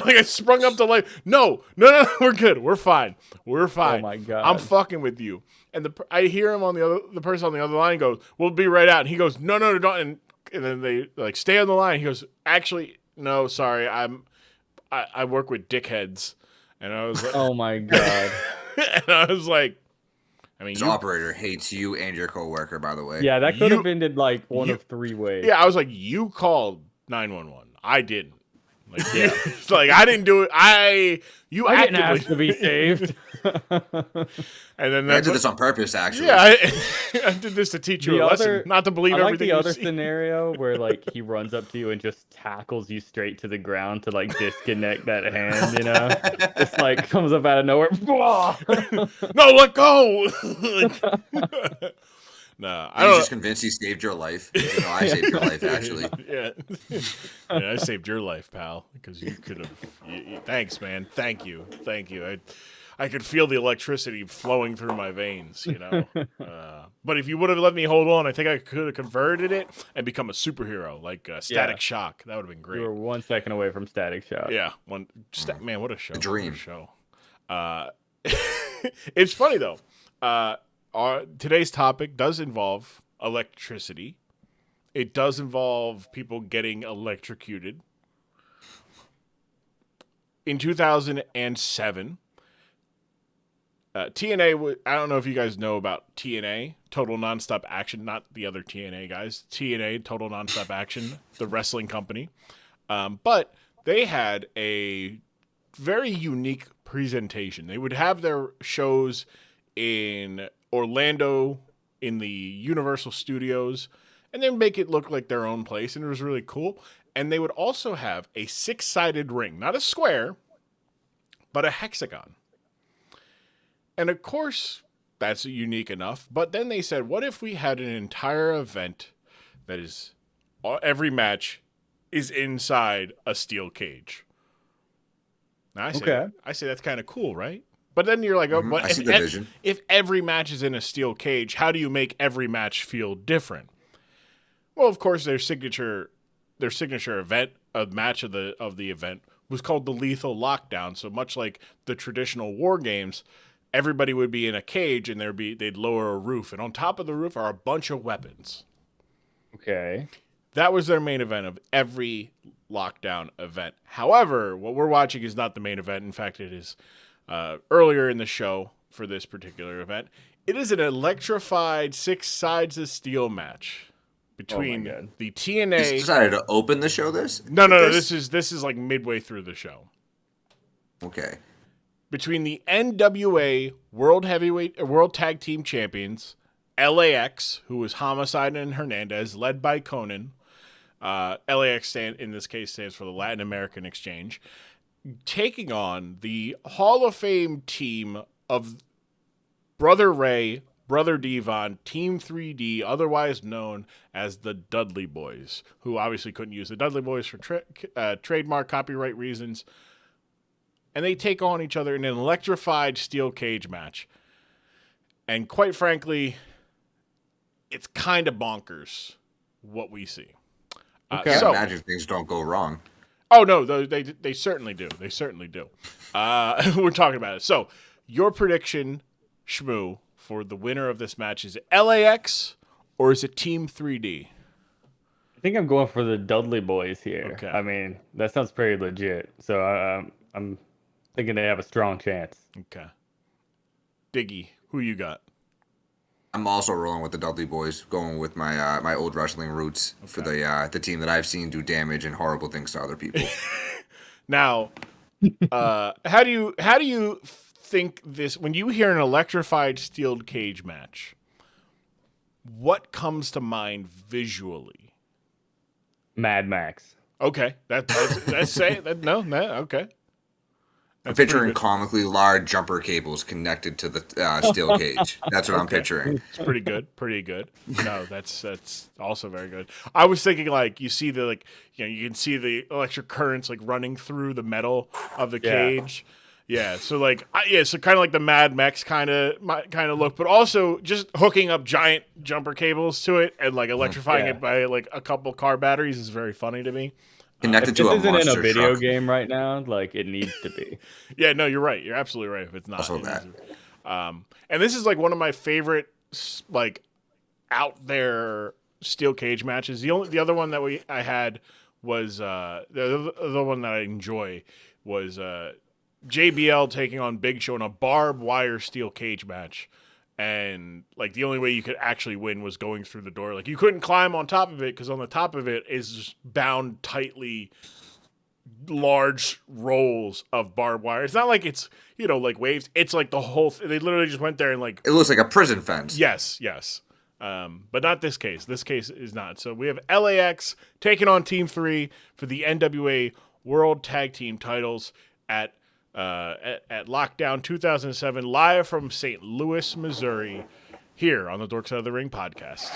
Like, I sprung up to life. No, we're good. We're fine. Oh, my God. I'm fucking with you. And I hear him the person on the other line goes, we'll be right out. And he goes, no, don't. And then they, like, stay on the line. He goes, actually, no, sorry, I work with dickheads, and I was like, oh my god, and I was like, I mean, this operator hates you and your coworker, by the way. Yeah, that could have ended like one of three ways. Yeah, I was like, you called 911. I didn't. Like, yeah, it's like I didn't do it. I didn't ask to be saved. And then I did this on purpose, actually. Yeah, I did this to teach you a lesson, not to believe everything. I like the other scenario where like he runs up to you and just tackles you straight to the ground to like disconnect that hand. Just like comes up out of nowhere. No, let go. No, I was just convinced he saved your life. I saved your life, actually. Yeah, I saved your life, pal, because you could have. Thanks, man. Thank you. I could feel the electricity flowing through my veins, But if you would have let me hold on, I think I could have converted it and become a superhero, like Static Shock. That would have been great. You were 1 second away from Static Shock. Yeah, man, what a show! A dream. What a show. It's funny though. Today's topic does involve electricity. It does involve people getting electrocuted. In 2007, TNA, I don't know if you guys know about TNA, Total Nonstop Action, not the other TNA guys. TNA, Total Nonstop Action, the wrestling company. But they had a very unique presentation. They would have their shows in Orlando in the Universal Studios, and then make it look like their own place, and it was really cool. And they would also have a 6-sided ring, not a square, but a hexagon. And of course, that's unique enough. But then they said, what if we had an entire event that is, every match is inside a steel cage? Now, I say that's kind of cool, right? But then you're like, oh, but I see the vision. If every match is in a steel cage, how do you make every match feel different? Well, of course, their signature event, a match of the event, was called the Lethal Lockdown. So much like the traditional war games, everybody would be in a cage, and they'd lower a roof, and on top of the roof are a bunch of weapons. Okay. That was their main event of every lockdown event. However, what we're watching is not the main event. In fact, it is earlier in the show for this particular event. It is an electrified 6 sides of steel match between the TNA. You decided to open the show. No. This is like midway through the show. Okay. Between the NWA World Tag Team Champions, LAX, who was Homicide and Hernandez, led by Conan. LAX in this case stands for the Latin American Exchange, taking on the Hall of Fame team of Brother Ray, Brother Devon, Team 3D, otherwise known as the Dudley Boys, who obviously couldn't use the Dudley Boys for trademark copyright reasons. And they take on each other in an electrified steel cage match. And quite frankly, it's kind of bonkers what we see. Okay. I imagine things don't go wrong. Oh, no, they certainly do. They certainly do. We're talking about it. So, your prediction, Shmoo, for the winner of this match, is it LAX or is it Team 3D? I think I'm going for the Dudley Boys here. Okay. I mean, that sounds pretty legit. So I'm thinking they have a strong chance. Okay. Diggy, who you got? I'm also rolling with the Dudley Boys, going with my my old wrestling roots for the team that I've seen do damage and horrible things to other people. Now, how do you think this, when you hear an electrified steel cage match, what comes to mind visually? Mad Max. Okay, that's say that no, okay. I'm picturing comically large jumper cables connected to the steel cage. That's what I'm picturing. It's pretty good. No, that's also very good. I was thinking like you see the you can see the electric currents like running through the metal of the cage. Yeah, so so kind of like the Mad Max kind of look, but also just hooking up giant jumper cables to it and like electrifying it by like a couple car batteries is very funny to me. Connected to a monster isn't in a video truck. game right now, like it needs to be. Yeah, no, you're right. You're absolutely right. If it's not, Also that. And this is like one of my favorite like out there steel cage matches. The other one that I had was the other one that I enjoy was JBL taking on Big Show in a barbed wire steel cage match. And like the only way you could actually win was going through the door. Like you couldn't climb on top of it because on the top of it is just bound tightly large rolls of barbed wire. It's not like it's like waves. It's like the whole. They literally just went there and like. It looks like a prison fence. Yes. But not this case. This case is not. So we have LAX taking on Team 3 for the NWA World Tag Team titles at Lockdown 2007, live from St. Louis, Missouri, here on the Dork Side of the Ring podcast.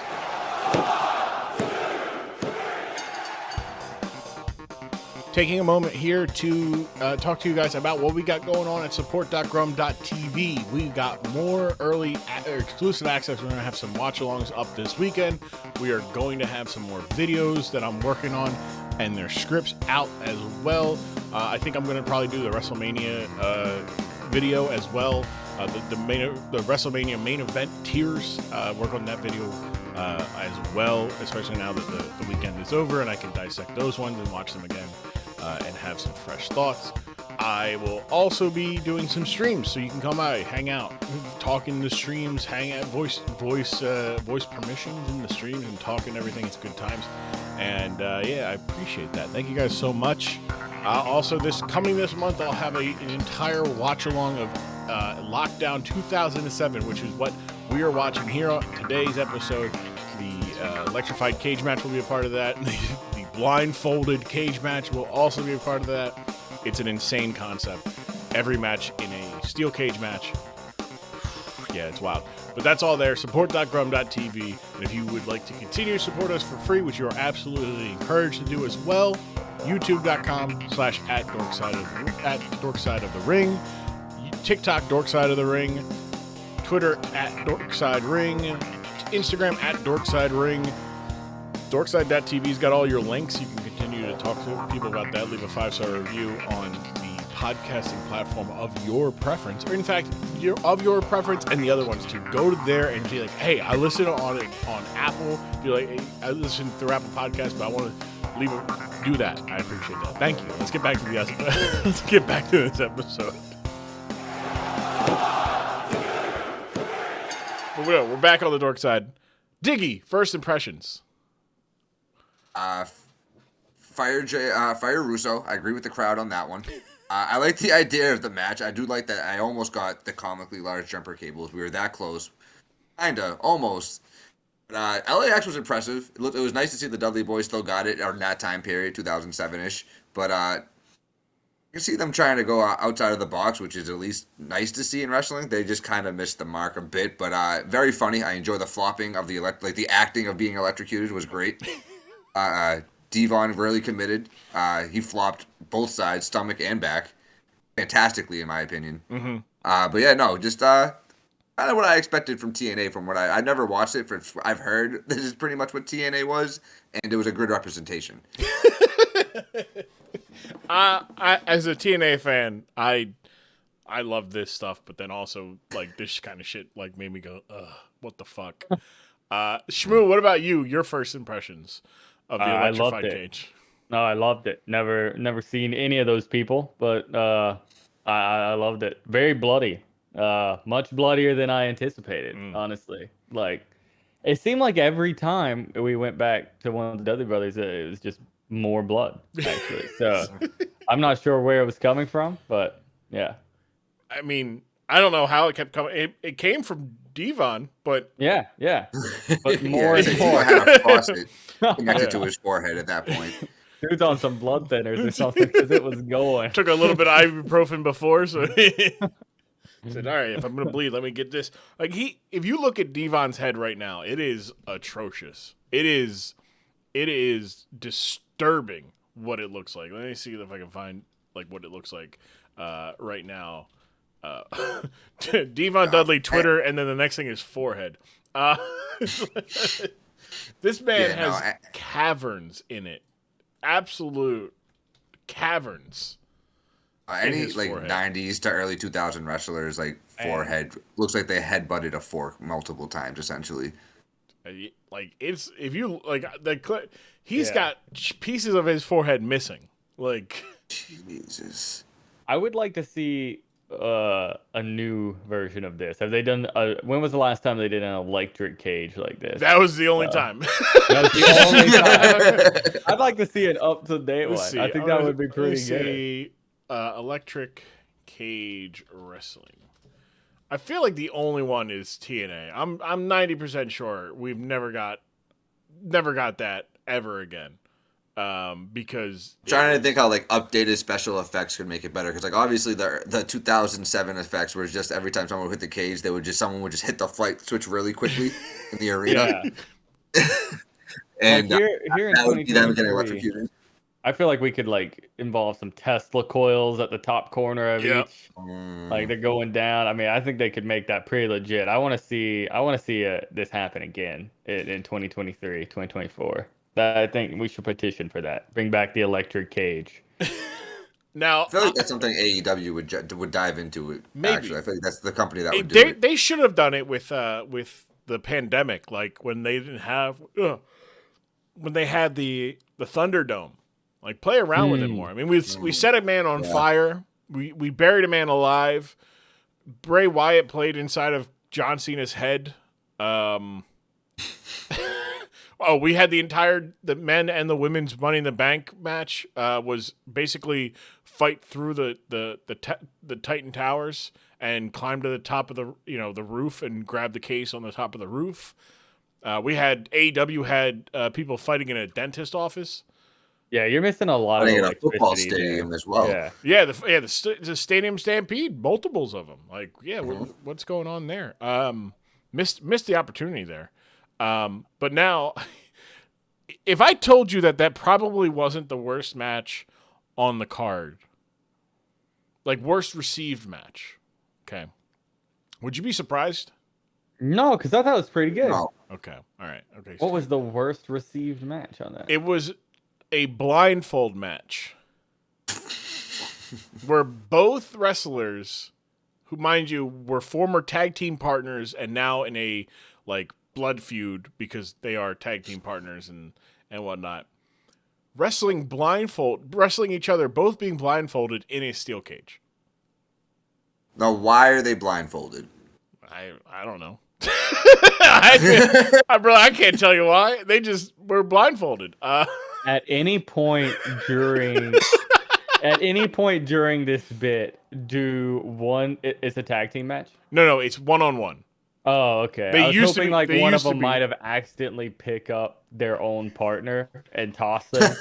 Taking a moment here to talk to you guys about what we got going on at support.grumm.tv. We got more early exclusive access. We're going to have some watch-alongs up this weekend. We are going to have some more videos that I'm working on, and their scripts out as well. I think I'm going to probably do the WrestleMania video as well. The WrestleMania main event tiers. Work on that video as well, especially now that the weekend is over and I can dissect those ones and watch them again and have some fresh thoughts. I will also be doing some streams, so you can come out, hang out, talk in the streams, hang out, voice permissions in the streams, and talk and everything. It's good times, and yeah, I appreciate that. Thank you guys so much. Also, this month, I'll have an entire watch along of Lockdown 2007, which is what we are watching here on today's episode. The electrified cage match will be a part of that. The blindfolded cage match will also be a part of that. It's an insane concept. Every match in a steel cage match. Yeah, it's wild. But that's all there. Support.grumm.tv. And if you would like to continue to support us for free, which you are absolutely encouraged to do as well, youtube.com/@dorkside of the ring, TikTok Dorkside of the Ring, Twitter @DorksideRing, Instagram @DorksideRing. Dorkside.tv's got all your links. You can continue to talk to people about that. Leave a 5-star review on the podcasting platform of your preference, or in fact, of your preference and the other ones too. Go to there and be like, hey, I listen on Apple. Be like, hey, I listen through Apple Podcasts, but I want to do that. I appreciate that. Thank you. Let's get back to let's get back to this episode. We're back on the Dork side. Diggy, first impressions. Fire Russo. I agree with the crowd on that one. I like the idea of the match. I do like that. I almost got the comically large jumper cables. We were that close. Kinda, almost. But LAX was impressive. It was nice to see the Dudley Boys still got it in that time period, 2007-ish. But you can see them trying to go outside of the box, which is at least nice to see in wrestling. They just kind of missed the mark a bit, but very funny. I enjoy the flopping of the acting of being electrocuted was great. Devon really committed. He flopped both sides, stomach and back, fantastically in my opinion. Mm-hmm. But yeah, no, just kind of what I expected from TNA. From what I never watched it, I've heard this is pretty much what TNA was, and it was a good representation. As a TNA fan, I love this stuff, but then also like this kind of shit like made me go, ugh, what the fuck? Shmoo, what about you? Your first impressions of the electrified cage? No, I loved it. Never seen any of those people, but I loved it. Very bloody. Much bloodier than I anticipated, honestly. Like, it seemed like every time we went back to one of the Dudley brothers, it was just more blood, actually. So I'm not sure where it was coming from, but yeah. I mean, I don't know how it kept coming. It came from Devon, but yeah. But more and He more. had a faucet connected to his forehead at that point. Dude's on some blood thinners or something because it was going. Took a little bit of ibuprofen before, so said, all right, if I'm gonna bleed, let me get this. Like if you look at Devon's head right now, it is atrocious. It is disturbing what it looks like. Let me see if I can find like what it looks like right now. Devon Dudley Twitter, and then the next thing is forehead. This man has caverns in it, absolute caverns. Any like forehead. 90s to early 2000 wrestlers like forehead looks like they headbutted a fork multiple times essentially. Like it's if you like he's got pieces of his forehead missing. Like Jesus. I would like to see a new version of this. Have they done? When was the last time they did an electric cage like this? That was the only time. That was the only time. I'd like to see an up to date one. I think that would be pretty good. Electric cage wrestling. I feel like the only one is TNA. I'm 90% sure we've never got that ever again. Because trying to think how like updated special effects could make it better, because like obviously the 2007 effects were just every time someone would hit the cage, someone would just hit the flight switch really quickly in the arena. And like here in that would be them getting 2023, electrocuted. I feel like we could like involve some Tesla coils at the top corner of each. Like they're going down. I mean, I think they could make that pretty legit. I want to see this happen again in 2023, 2024. I think we should petition for that. Bring back the electric cage. Now, I feel like that's something AEW would dive into. It maybe actually, I feel like that's the company that would do they it. they should have done it with the pandemic, like when they didn't have when they had the Thunderdome. Like play around with it more. I mean, we set a man on Yeah. fire. We buried a man alive. Bray Wyatt played inside of John Cena's head. We had the men and the women's Money in the Bank match was basically fight through the Titan Towers and climb to the top of the roof and grab the case on the top of the roof. We had AEW had people fighting in a dentist office. Yeah, you're missing a lot of Playing in a football electricity stadium there. as well. Yeah. The stadium stampede, multiples of them. Like, what's going on there? Missed the opportunity there. But now, if I told you that probably wasn't the worst match on the card, like worst received match, okay, would you be surprised? No, because I thought it was pretty good. No. Okay, all right, okay. What was the worst received match on that? It was a blindfold match where both wrestlers, who mind you were former tag team partners and now in a like blood feud because they are tag team partners and whatnot, wrestling each other, both being blindfolded in a steel cage. Now, why are they blindfolded? I don't know. I can't tell you why. They just were blindfolded. At any point during this bit, it's a tag team match? No, it's 1-on-1. Oh, okay. They I was used to hoping be- like they one of used to them be- might have accidentally pick up their own partner and toss them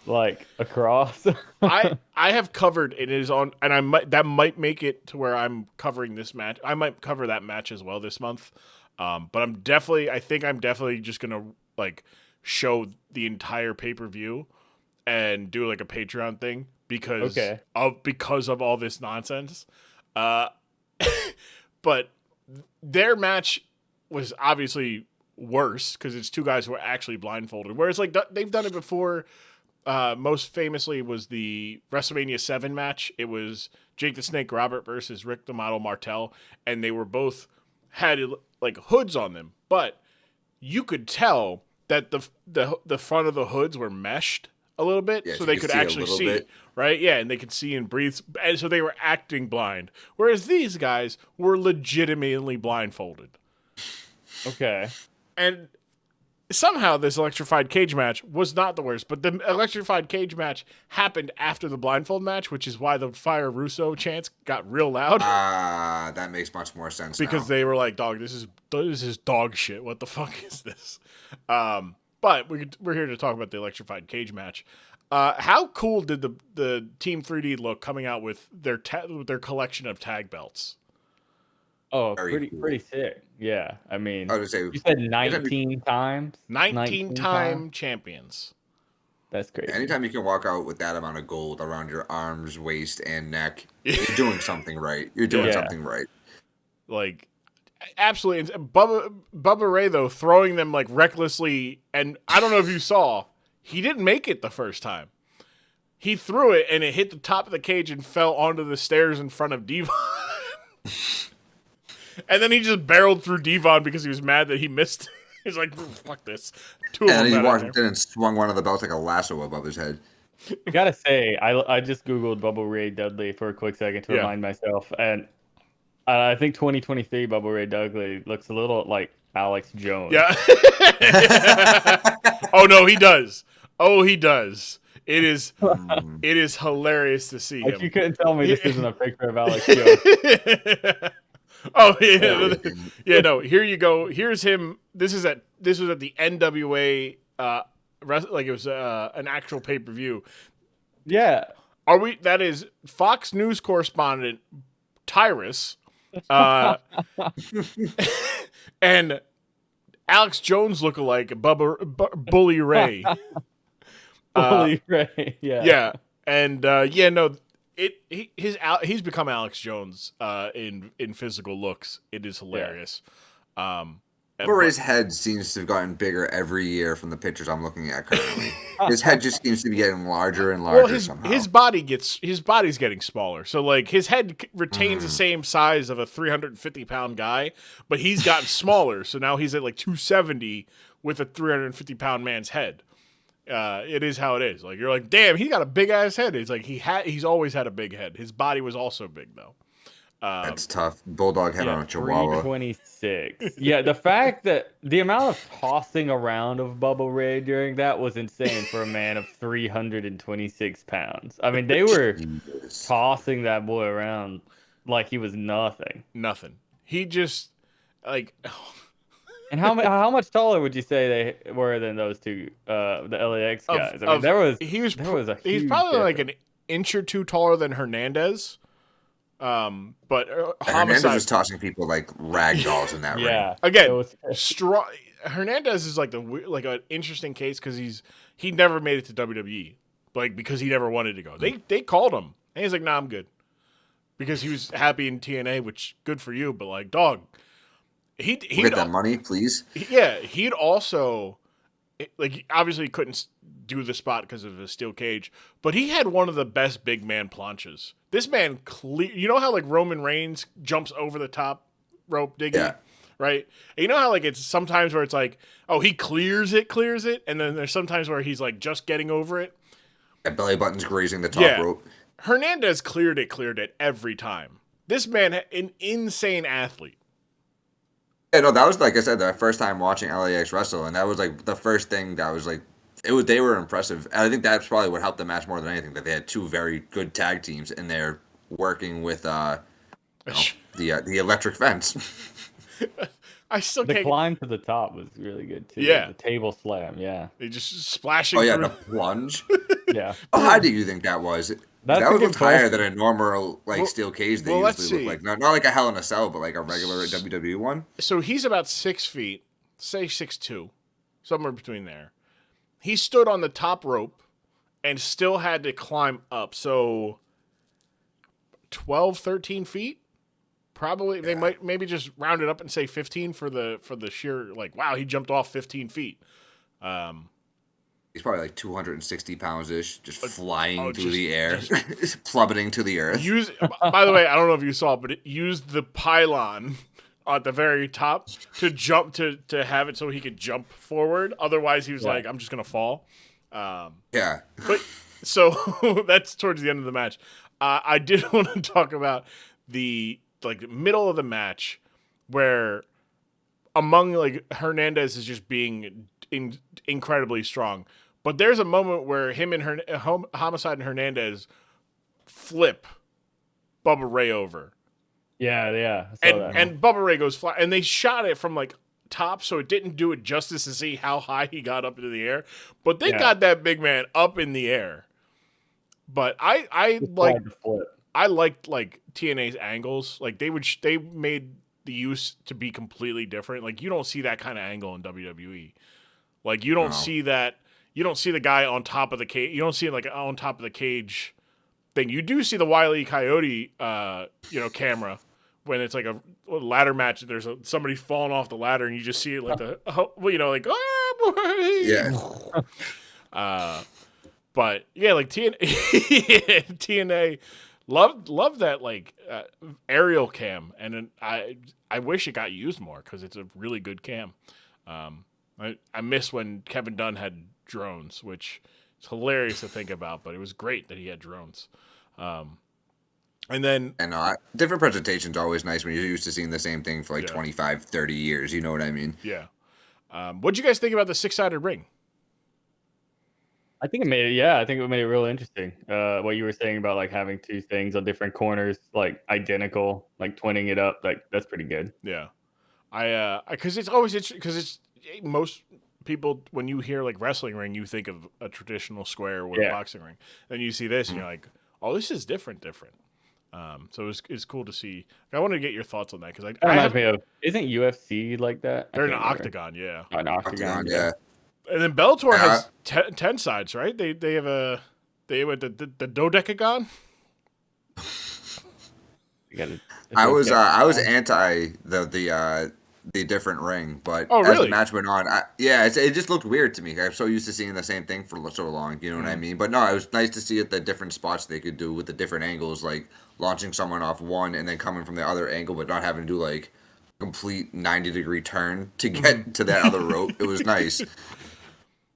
like across. I have covered it is on, and that might make it to where I'm covering this match. I might cover that match as well this month. But I think I'm definitely just gonna like show the entire pay-per-view and do like a Patreon thing because of all this nonsense. But their match was obviously worse because it's two guys who are actually blindfolded. Whereas like they've done it before. Most famously was the WrestleMania 7 match. It was Jake the Snake Robert versus Rick the Model Martel, and they were both had like hoods on them, but you could tell that the front of the hoods were meshed a little bit, Yeah, so you they could could see a actually little see, bit. right? Yeah, and they could see and breathe, and so they were acting blind. Whereas these guys were legitimately blindfolded. Okay. And somehow this electrified cage match was not the worst, but the electrified cage match happened after the blindfold match, which is why the Fire Russo chants got real loud. That makes much more sense Because now. they were like, dog, this is dog shit. What the fuck is this? But we're here to talk about the electrified cage match. How cool did the Team 3D look coming out with their collection of tag belts? Oh, Very cool. pretty sick. Yeah. I mean, I would say you said 19 times? 19-time champions. That's crazy. anytime you can walk out with that amount of gold around your arms, waist, and neck, you're doing something right. You're doing Yeah. something right. Like, absolutely. And Bubba Ray, though, throwing them like recklessly, and I don't know if you saw, he didn't make it the first time. He threw it and it hit the top of the cage and fell onto the stairs in front of Devon. And then he just barreled through Devon because he was mad that he missed. He's like, fuck this. Two of And them he got in walked there. in and swung one of the belts like a lasso above his head. I gotta say, I just Googled Bubba Ray Dudley for a quick second to remind myself, and I think 2023 Bubba Ray Dudley looks a little like Alex Jones. Yeah. Oh, no, he does. Oh, he does. It is hilarious to see Like him. you couldn't tell me this isn't a picture of Alex Jones. Oh yeah, yeah. No, here you go. Here's him. This was at the NWA. Like it was an actual pay per view. Yeah. That is Fox News correspondent Tyrus, and Alex Jones lookalike Bully Ray. Bully Ray. Yeah. Yeah, and no. He's become Alex Jones in physical looks. It is hilarious. Murray's head seems to have gotten bigger every year from the pictures I'm looking at currently. His head just seems to be getting larger and larger well, somehow. his body's getting smaller. So like his head retains the same size of a 350-pound guy, but he's gotten smaller. So now he's at like 270 with a 350-pound man's head. It is how it is. Like you're like, damn, he got a big ass head. It's like he's always had a big head. His body was also big though. That's tough. Bulldog head on a Chihuahua. 326. Yeah, the fact that the amount of tossing around of Bubba Ray during that was insane for a man of 326 pounds. I mean, they were tossing that boy around like he was nothing. Nothing. He just like. And how much taller would you say they were than those two, the LAX guys? I mean, he's probably difference. Like an inch or two taller than Hernandez. But Hernandez was tossing people like rag dolls in that ring. Yeah. Again, strong. Hernandez is like an interesting case because he never made it to WWE, like because he never wanted to go. They called him and he's like, nah, I'm good, because he was happy in TNA, which good for you, but like dog. He get that money, please. Yeah, he'd also like obviously he couldn't do the spot because of the steel cage, but he had one of the best big man planches. This man you know how like Roman Reigns jumps over the top rope Diggy? Yeah. Right? And you know how like it's sometimes where it's like, oh, he clears it, and then there's sometimes where he's like just getting over it. That belly button's grazing the top rope. Hernandez cleared it every time. This man, an insane athlete. Yeah, no, that was like I said, the first time watching LAX wrestle, and that was like the first thing that was like they were impressive. And I think that's probably what helped the match more than anything, that they had two very good tag teams and they're working with the electric fence. I still the can't. climb to the top was really good too. Yeah. The table slam, yeah. They just splashing. Oh yeah, through. the plunge. Yeah. How high do you think that was? That's that a was good looked higher question. than a normal steel cage they usually look like. Not like a Hell in a Cell, but like a regular WWE one. So he's about 6 feet, say 6'2", somewhere between there. He stood on the top rope and still had to climb up. So 12, 13 feet? Probably. Yeah. They might maybe just round it up and say 15 for the sheer, like, wow, he jumped off 15 feet. He's probably like 260 pounds-ish, just flying through the air, plummeting to the earth. By the way, I don't know if you saw, but it used the pylon at the very top to jump to have it so he could jump forward. Otherwise, he was like, I'm just going to fall. Yeah. But so that's towards the end of the match. I did want to talk about the middle of the match where among like Hernandez is just being incredibly strong. But there's a moment where him and Homicide and Hernandez flip Bubba Ray over. Yeah. And Bubba Ray goes fly, and they shot it from like top, so it didn't do it justice to see how high he got up into the air. But they got that big man up in the air. But I liked like TNA's angles. Like they made the use to be completely different. Like you don't see that kind of angle in WWE. Like you don't see that. You don't see the guy on top of the cage. You don't see like on top of the cage thing. You do see the Wile E. Coyote, camera when it's like a ladder match. There's somebody falling off the ladder, and you just see it like but yeah, like TNA love that like aerial cam, and I wish it got used more because it's a really good cam. I miss when Kevin Dunn had drones, which is hilarious to think about, but it was great that he had drones. And then... different presentations are always nice when you're used to seeing the same thing for 25, 30 years. You know what I mean? Yeah. What'd you guys think about the 6-sided ring? I think it made it real interesting. What you were saying about like having two things on different corners, like identical, like twinning it up, like that's pretty good. Yeah. Because it's always interesting, because it's most people, when you hear like wrestling ring, you think of a traditional square with a boxing ring. Then you see this and you're like, oh, this is different. So it's cool to see. I wanted to get your thoughts on that because that reminds me of, isn't UFC like that? They're in an octagon, yeah. An octagon, yeah. And then Bellator has 10 sides, right? They have the dodecagon. I was anti the the different ring, but Oh, as the really? match went on, it just looked weird to me. I'm so used to seeing the same thing for so long, you know what I mean? But no, it was nice to see it the different spots they could do with the different angles, like launching someone off one and then coming from the other angle, but not having to do like complete 90-degree turn to get to that other rope. It was nice.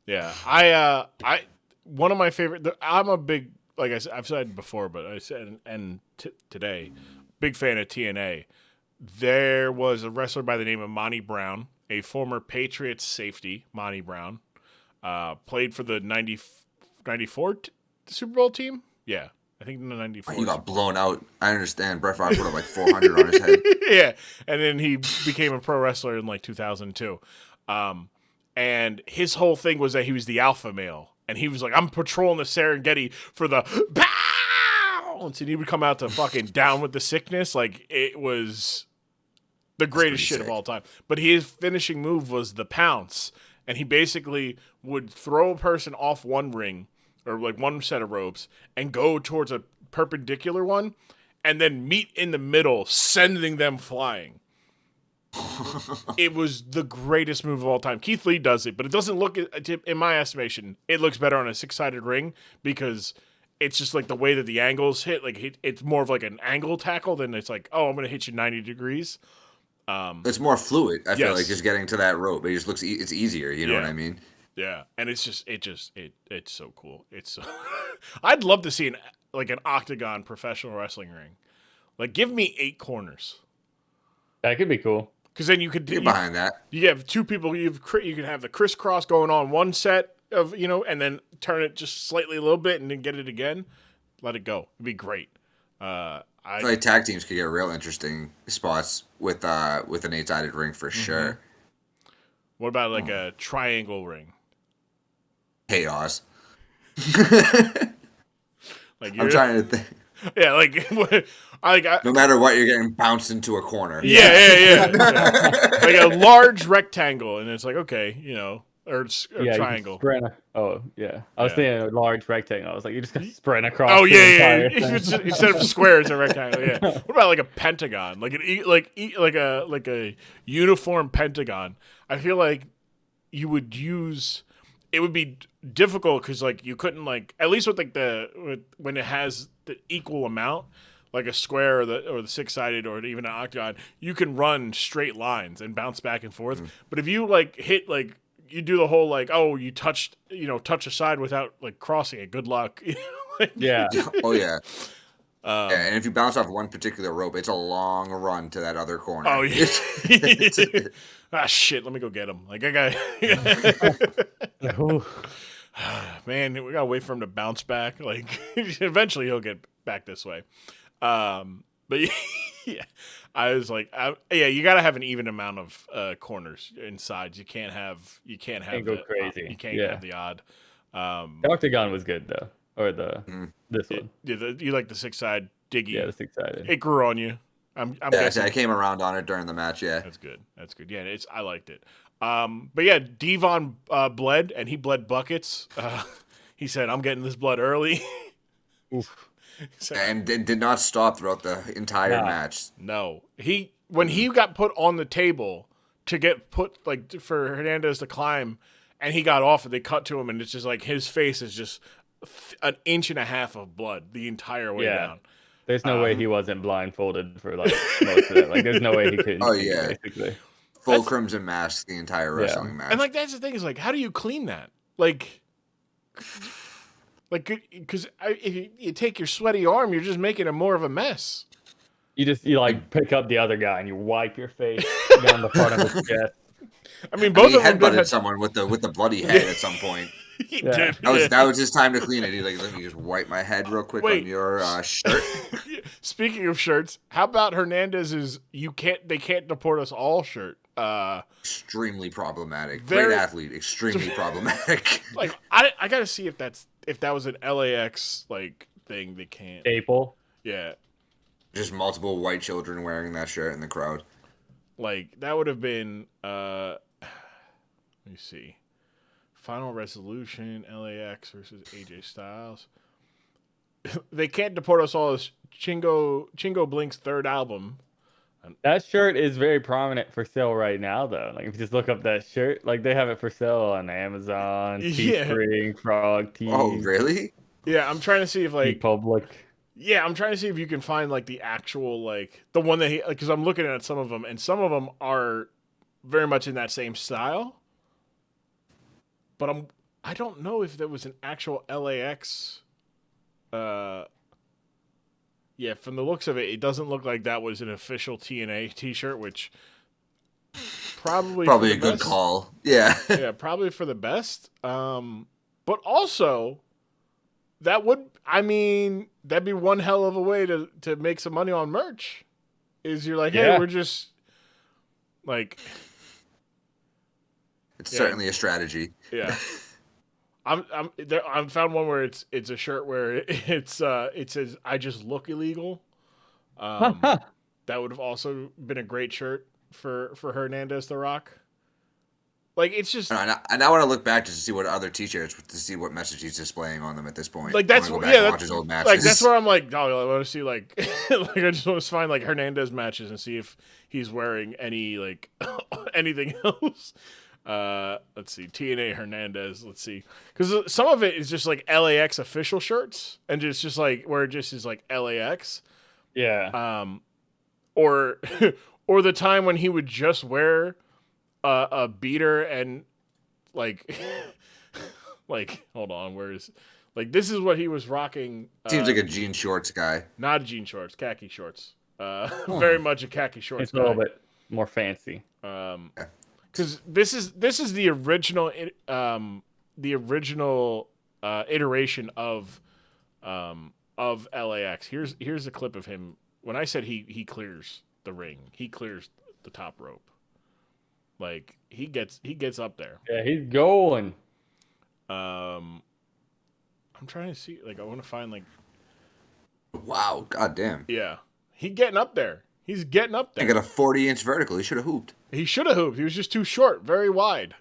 Yeah, I one of my favorite. I'm a big, like I said, I've said before, but I said today, big fan of TNA. There was a wrestler by the name of Monty Brown, a former Patriots safety. Monty Brown played for the 94 Super Bowl team. Yeah, I think in the 94. He got blown out. I understand. Bret Favre put up like 400 on his head. Yeah, and then he became a pro wrestler in like 2002. And his whole thing was that he was the alpha male. And he was like, I'm patrolling the Serengeti for the pounds. And he would come out to fucking Down with the Sickness. Like, it was the greatest shit sick. of all time. But his finishing move was the pounce. And he basically would throw a person off one ring or like one set of ropes and go towards a perpendicular one and then meet in the middle, sending them flying. It was the greatest move of all time. Keith Lee does it, but it doesn't look, in my estimation, it looks better on a 6-sided ring because it's just like the way that the angles hit. Like it's more of like an angle tackle than it's like, oh, I'm going to hit you 90 degrees. It's more fluid. I feel Yes. like just getting to that rope. It just looks, it's easier. You know what I mean? Yeah, and it's so cool. It's so I'd love to see an octagon professional wrestling ring. Like, give me 8 corners. That could be cool. Because then you could You're behind that. You have 2 people. You can have the crisscross going on one set of and then turn it just slightly a little bit and then get it again. Let it go. It'd be great. I feel like tag teams could get real interesting spots with an 8-sided ring for sure. What about like a triangle ring? Chaos. Like I'm trying to think. Yeah, like No matter what, you're getting bounced into a corner. Yeah. Like a large rectangle, and it's like, okay, or triangle. I was thinking a large rectangle. I was like, you just got to sprint across. Oh the entire thing. Instead of square, it's a rectangle. Yeah. What about like a pentagon, like a uniform pentagon? I feel like you would use. It would be difficult because like you couldn't like at least with like when it has the equal amount. Like a square or the 6-sided or even an octagon, you can run straight lines and bounce back and forth. But if you like hit like you do the whole like you touch a side without like crossing it, good luck. Yeah. Oh yeah. And if you bounce off one particular rope, it's a long run to that other corner. Oh yeah. Shit, let me go get him. Like I got man, we gotta wait for him to bounce back. Like eventually he'll get back this way. But yeah, I was like, you got to have an even amount of corners and sides. You can't go crazy. You can't have the odd. The octagon was good though, or this one. You like the 6-side Diggy? Yeah, the 6-sided. It grew on you. I'm guessing. I came around on it during the match. Yeah, that's good. Yeah, I liked it. But yeah, Devon bled, and he bled buckets. He said, "I'm getting this blood early." Oof. And did not stop throughout the entire match. No, when he got put on the table to get put like for Hernandez to climb, and he got off, and they cut to him, and it's just like his face is just an inch and a half of blood the entire way down. There's no way he wasn't blindfolded for like most of it. Like there's no way he couldn't. Oh yeah, basically full crimson mask the entire wrestling match. And like that's the thing is like, how do you clean that? Like, because if you take your sweaty arm, you're just making it more of a mess. You like pick up the other guy and you wipe your face down the front of his chest. I mean, both of them headbutted someone with the bloody head at some point. He did. That was his time to clean it. He's like, let me just wipe my head real quick on your shirt. Speaking of shirts, how about Hernandez's they can't deport us all shirt? Extremely problematic. Great athlete, extremely problematic. Like I gotta see if that was an LAX like thing they can't. Staple. Yeah. Just multiple white children wearing that shirt in the crowd. Like that would have been let me see. Final Resolution, LAX versus AJ Styles. They can't deport us all as Chingo Blink's third album. That shirt is very prominent for sale right now, though. Like if you just look up that shirt, like they have it for sale on Amazon, Yeah, Teespring, Frog Oh, Tees, really? yeah. I'm trying to see if like TeePublic. yeah, I'm trying to see if you can find like the actual like the one that he because I'm looking at some of them and some of them are very much in that same style. But I don't know if there was an actual LAX. Uh, yeah, from the looks of it, it doesn't look like that was an official TNA T-shirt, which probably for Probably the a good best. call. Yeah. Yeah, probably for the best. But also that would, I mean, that'd be one hell of a way to make some money on merch. Is you're like, hey, Yeah. we're just like, It's yeah, certainly a strategy. yeah. I'm found one where it's a shirt where it says I just look illegal. That would have also been a great shirt for Hernandez the Rock. Like it's just I now want to look back just to see what other T-shirts to see what message he's displaying on them at this point. like I want that's to go back yeah and that, watch his old like that's matches. where I'm like oh I want to see like like I just want to find like Hernandez matches and see if he's wearing any like anything else. Let's see TNA Hernandez. Let's see because some of it is just like LAX official shirts and it's just like where it just is like LAX. Yeah. Or or the time when he would just wear a beater and like like hold on where is like this is what he was rocking Seems like a jean shorts guy. not jean shorts khaki shorts very much a khaki shorts It's a little guy bit more fancy. because this is the original iteration of LAX. Here's a clip of him when I said he clears the ring, he clears the top rope. Like he gets up there. Yeah, he's going. I'm trying to see like I want to find like Wow, goddamn. yeah. He getting up there. He's getting up I there. got a 40-inch vertical. He should have hooped. He should have hooped. He was just too short, very wide.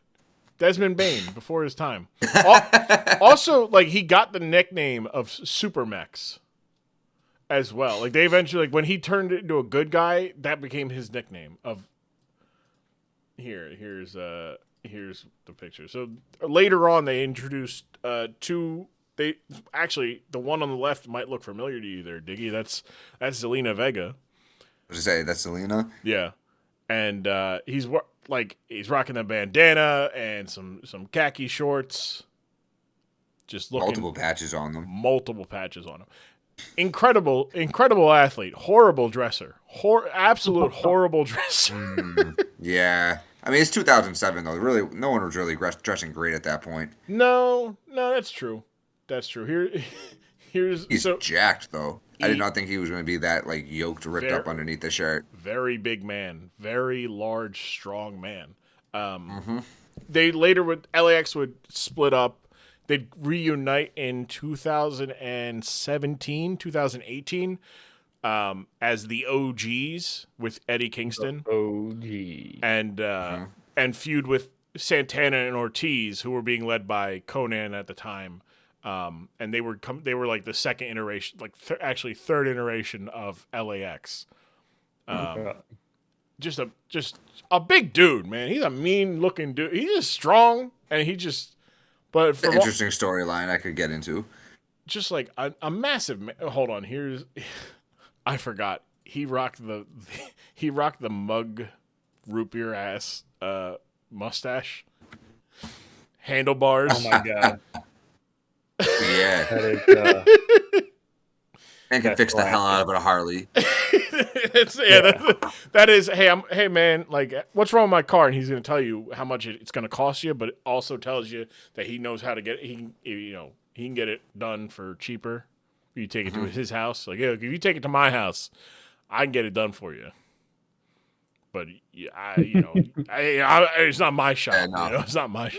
Desmond Bain before his time. Also, like he got the nickname of Supermex as well. Like they eventually, like when he turned into a good guy, that became his nickname. Of here's the picture. So later on, they introduced two. They actually the one on the left might look familiar to you there, Diggy. That's Zelina Vega. I was to say that's Selena. Yeah, and he's rocking a bandana and some khaki shorts. Just looking Multiple patches on them. multiple patches on him. Incredible athlete. Horrible dresser. Absolute horrible dresser. Yeah. I mean, it's 2007 though. Really, no one was really dressing great at that point. No, that's true. That's true. Here's He's so jacked though. I did not think he was going to be that like yoked, ripped up underneath the shirt. very big man, very large, strong man. They later would LAX would split up. They'd reunite in 2017, 2018 as the OGs with Eddie Kingston OG. and feud with Santana and Ortiz, who were being led by Conan at the time. And they were like the second iteration, like actually third iteration of LAX. Just a big dude, man. He's a mean looking dude. He is strong, and he just. But from Interesting storyline I could get into. just like a massive. Hold on, here's. I forgot. He rocked the mug root beer ass mustache, handlebars. Oh my god. Yeah. That is And can fix the hell out of a Harley. That is. Hey man, like what's wrong with my car? And he's gonna tell you how much it's gonna cost you, but it also tells you that he knows how to get it. He can get it done for cheaper. You take it to his house. Like, yeah, if you take it to my house, I can get it done for you. But it's not my shop. Yeah, no. It's not my.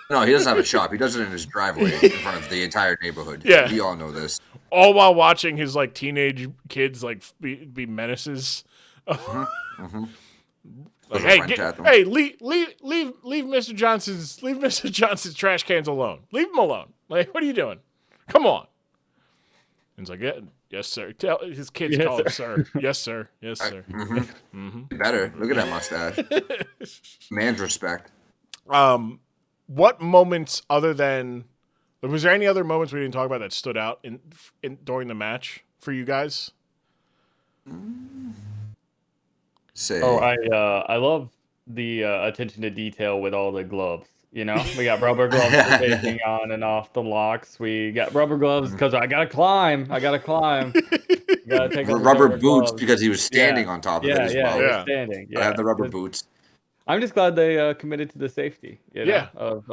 No, he doesn't have a shop. He does it in his driveway in front of the entire neighborhood. Yeah. We all know this. All while watching his like teenage kids like be menaces. Like, hey, leave Mr. Johnson's trash cans alone. Leave him alone. Like, what are you doing? Come on. And it's like, yeah, Yes, sir. Tell his kids Yes, call him sir. Yes, sir. Yes, sir. Better. Look at that mustache. Man's respect. What moments other than was there any other moments we didn't talk about that stood out in during the match for you guys? Say. Oh, I love the attention to detail with all the gloves. You know, we got rubber gloves for taking on and off the locks. We got rubber gloves because I gotta climb. Gotta take off the Rubber rubber boots gloves. because he was standing on top of it as well. He was Yeah. standing. I Yeah, have the rubber boots. I'm just glad they committed to the safety. You know, Yeah. of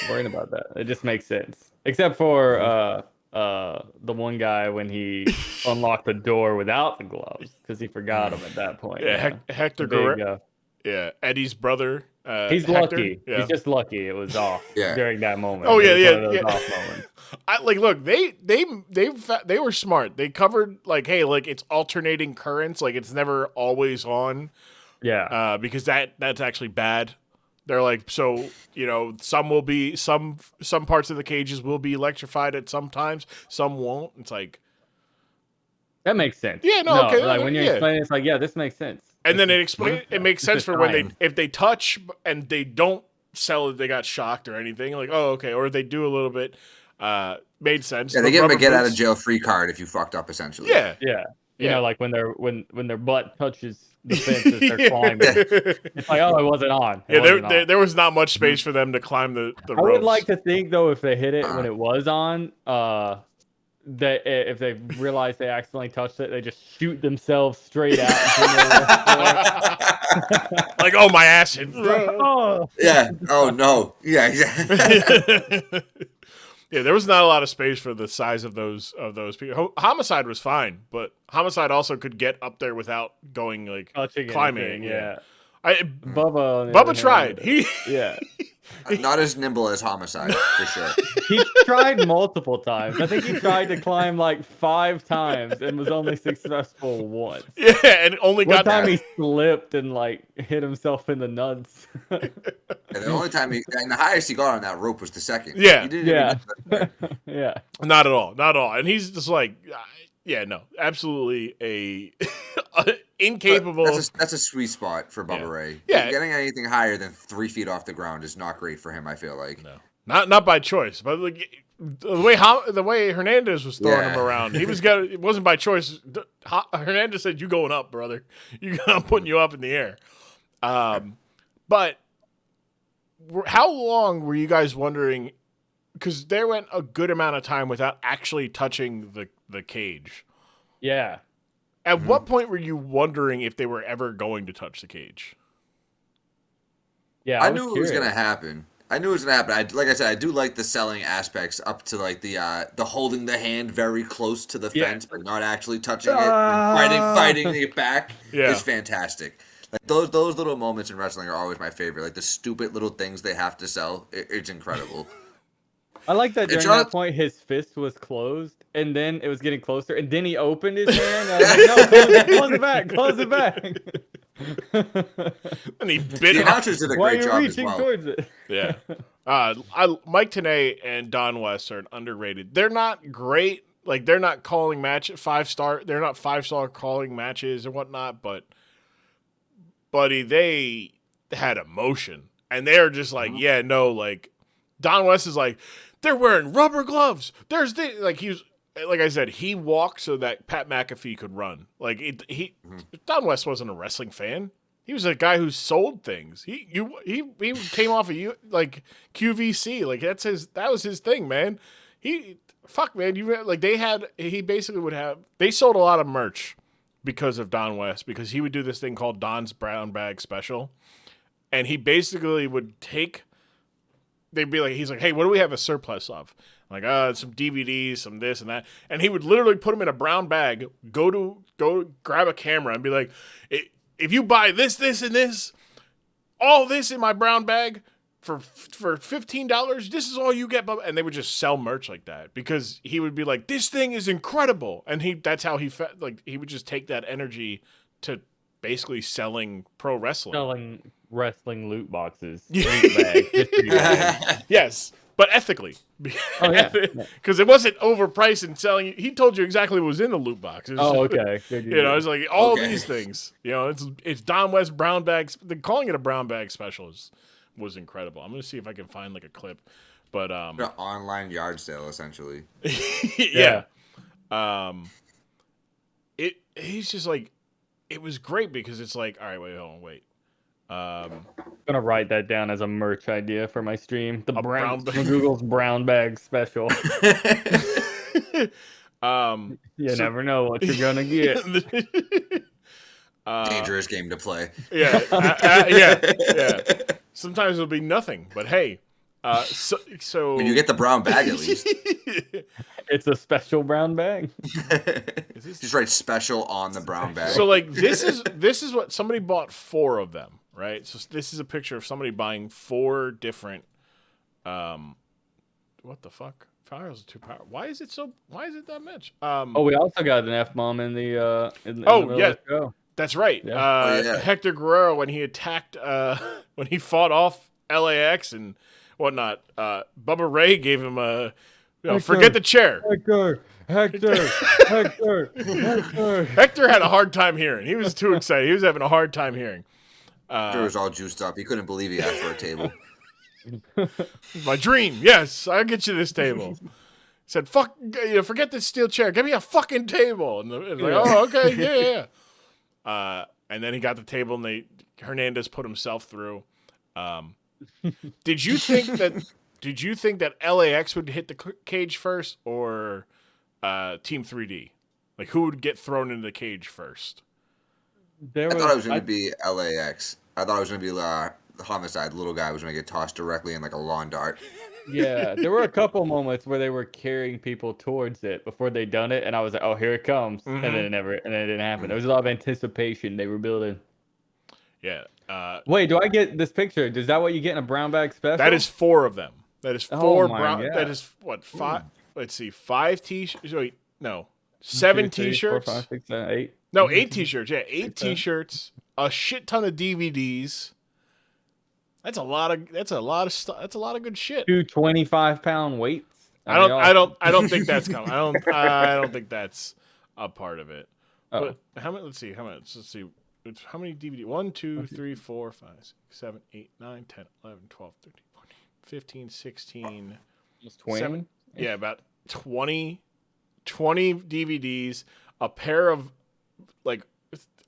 worrying about that. It just makes sense. Except for the one guy when he unlocked the door without the gloves because he forgot them at that point. Yeah, Hector Guerrero. Yeah, Eddie's brother. He's Hector. lucky. Yeah. He's just lucky. It was off during that moment. Oh, yeah, It was yeah, one of those yeah. off moments. Look, they were smart. They covered like, hey, like it's alternating currents, like it's never always on. Yeah. Because that's actually bad. They're like, so some will be some parts of the cages will be electrified at some times, some won't. It's like that makes sense. Yeah, no, okay. Like when you're explaining, it's like, yeah, this makes sense. And then it makes sense for when if they touch and they don't sell it, they got shocked or anything. Like, oh, okay, or they do a little bit. Made sense. Yeah, they give him a get out of jail free card if you fucked up, essentially. Yeah, yeah. You know, like when their butt touches the fence as they're Yeah. climbing. It's like, oh, it wasn't on. There was not much space for them to climb the ropes. I would like to think though, if they hit it when it was on, that if they realize they accidentally touched it, they just shoot themselves straight out. Like, oh, my ass hit. Oh. Yeah. Oh no. Yeah. Exactly. Yeah, there was not a lot of space for the size of those people. Homicide was fine, but Homicide also could get up there without going like Touching climbing. anything, yeah. Bubba tried. Yeah. Not as nimble as Homicide, for sure. He tried multiple times. I think he tried to climb like 5 times and was only successful once. Yeah, and only One got time he slipped and like hit himself in the nuts. And the only time and the highest he got on that rope was the second. Yeah. He didn't even get to that. Yeah. Not at all. And he's just like, yeah, no, absolutely a incapable. That's a sweet spot for Bubba Ray. Yeah. Getting anything higher than 3 feet off the ground is not great for him, I feel like. No, not by choice, but like the way Hernandez was throwing him around, it wasn't by choice. Hernandez said, "You going up, brother? I'm putting you up in the air." But how long were you guys wondering? Because there went a good amount of time without actually touching the cage. Yeah. At what point were you wondering if they were ever going to touch the cage? Yeah, I knew it was going to happen. Like I said, I do like the selling aspects up to like the holding the hand very close to the fence, but not actually touching it, and fighting it back is fantastic. Like those little moments in wrestling are always my favorite. Like the stupid little things they have to sell, it's incredible. I like that during that point his fist was closed, and then it was getting closer, and then he opened his hand. And I was like, no, close it back. And he bit the announcers did a great job as well. Towards it? Yeah. Mike Tenay and Don West are underrated. They're not great. Like, they're not calling match 5-star. They're not 5-star calling matches and whatnot, but buddy, they had emotion. And they're just like, yeah, no, like Don West is like, they're wearing rubber gloves. There's the like I said, he walked so that Pat McAfee could run. Like Don West wasn't a wrestling fan. He was a guy who sold things. He came off of like QVC. Like that was his thing, man. He they sold a lot of merch because of Don West, because he would do this thing called Don's Brown Bag Special. And he basically would they'd be like, he's like, hey, what do we have a surplus of? I'm like, some DVDs, some this and that. And he would literally put them in a brown bag, go grab a camera and be like, if you buy this, and this, all this in my brown bag for $15, this is all you get. And they would just sell merch like that, because he would be like, this thing is incredible. And that's how he felt. Like, he would just take that energy to basically selling pro wrestling. Selling wrestling loot boxes. Loot bag, Yes. but ethically. Oh, yeah. Because it wasn't overpriced and selling you. He told you exactly what was in the loot box. Oh, okay. Good, You know, it's like all Okay. these things. You know, it's Don West brown bags. Calling it a brown bag special was incredible. I'm gonna see if I can find like a clip, but An online yard sale, essentially. yeah. He's just like, it was great because it's like, all right, wait. I'm gonna write that down as a merch idea for my stream. The brown bag. Google's brown bag special. You never know what you're gonna get. Dangerous game to play. Yeah, yeah. Sometimes it'll be nothing, but hey, so When you get the brown bag, at least. It's a special brown bag. Just write special on the brown bag. So like this is what somebody bought 4 of them, right? So this is a picture of somebody buying 4 different. What the fuck? Files are too powerful. Why is it that much? Oh, we also got an F-bomb in the in the middle yeah. of the show. That's right. Yeah. Yeah. Hector Guerrero, when he attacked, when he fought off LAX and whatnot, Bubba Ray gave him a, forget the chair. Hector. Hector had a hard time hearing. He was too excited. He was having a hard time hearing. He was all juiced up. He couldn't believe he asked for a table. My dream. Yes, I'll get you this table. He said, "Fuck, forget this steel chair. Give me a fucking table." And like, oh, okay, yeah. And then he got the table, and Hernandez put himself through. Did you think that LAX would hit the cage first, or Team 3D? Like, who would get thrown into the cage first? I thought it was going to be LAX. I thought it was going to be the homicide. The little guy was going to get tossed directly in like a lawn dart. Yeah, there were a couple moments where they were carrying people towards it before they done it, and I was like, "Oh, here it comes," and then it didn't happen. There was a lot of anticipation they were building. Yeah. Wait, do I get this picture? Is that what you get in a brown bag special? That is 4 of them. That is 4 brown. God. That is what 5. Let's see, 5 t-shirts. Wait, no, 7 t-shirts. 4, 5, 6, 7, 8. No, 8 t-shirts. Yeah, 8 t-shirts. A shit ton of DVDs. That's a lot of stuff. That's a lot of good shit. 2 25-pound weights. I don't think that's coming. I don't think that's a part of it. But how many? Let's see. How much? Let's see. How many DVD? 1, 2, 3, 4, 5, 6, 7, 8, 9, 10, 11, 12, 13, 14, 15, 16. Almost 20. 7, yeah, about 20 DVDs. A pair of like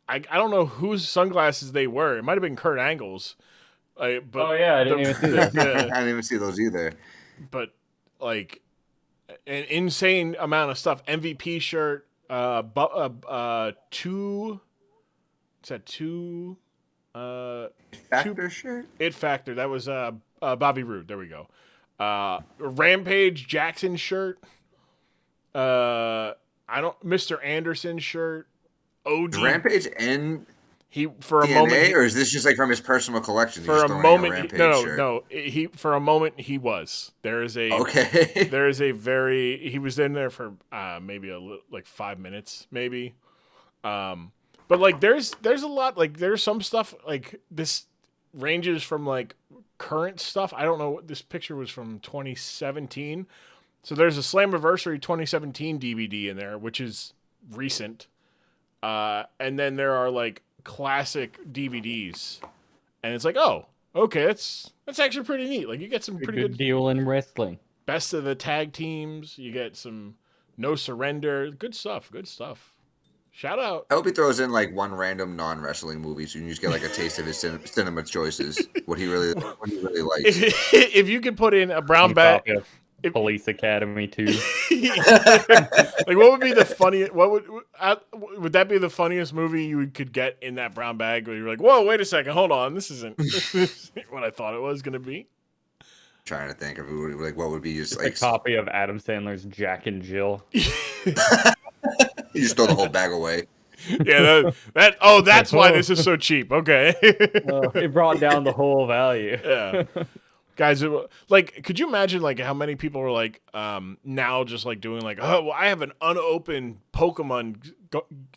I don't know whose sunglasses they were. It might have been Kurt Angle's. But I didn't even see that. I didn't even see those either. But like an insane amount of stuff. MVP shirt. 2. Is that 2? Factor shirt. It Factor. That was Bobby Roode. There we go. Rampage Jackson shirt. Mr. Anderson shirt. OG. Rampage and he for a TNA, moment, or is this just like from his personal collection? For a moment, no. He for a moment he was. There is a okay. There is a very. He was in there for maybe like 5 minutes, maybe. But like there's a lot, like there's some stuff like this ranges from like current stuff. I don't know what this picture was from 2017. So there's a Slammiversary 2017 DVD in there, which is recent. And then there are like classic DVDs. And it's like, oh, okay, that's actually pretty neat. Like you get some pretty good deal in wrestling. Best of the tag teams. You get some No Surrender. Good stuff. Shout out. I hope he throws in like one random non-wrestling movie so you can just get like a taste of his cinema choices. What he really likes. If you could put in a brown bag. Police Academy 2. Like, what would be the funniest? Would that be the funniest movie you could get in that brown bag? Where you're like, whoa, wait a second, hold on, this isn't what I thought it was going to be. Trying to think of what would be just like a copy of Adam Sandler's Jack and Jill. You just throw the whole bag away. Yeah, that's why this is so cheap. Okay. It brought down the whole value. Yeah. Guys, like, could you imagine like how many people are like now just like doing like, oh, well, I have an unopened Pokemon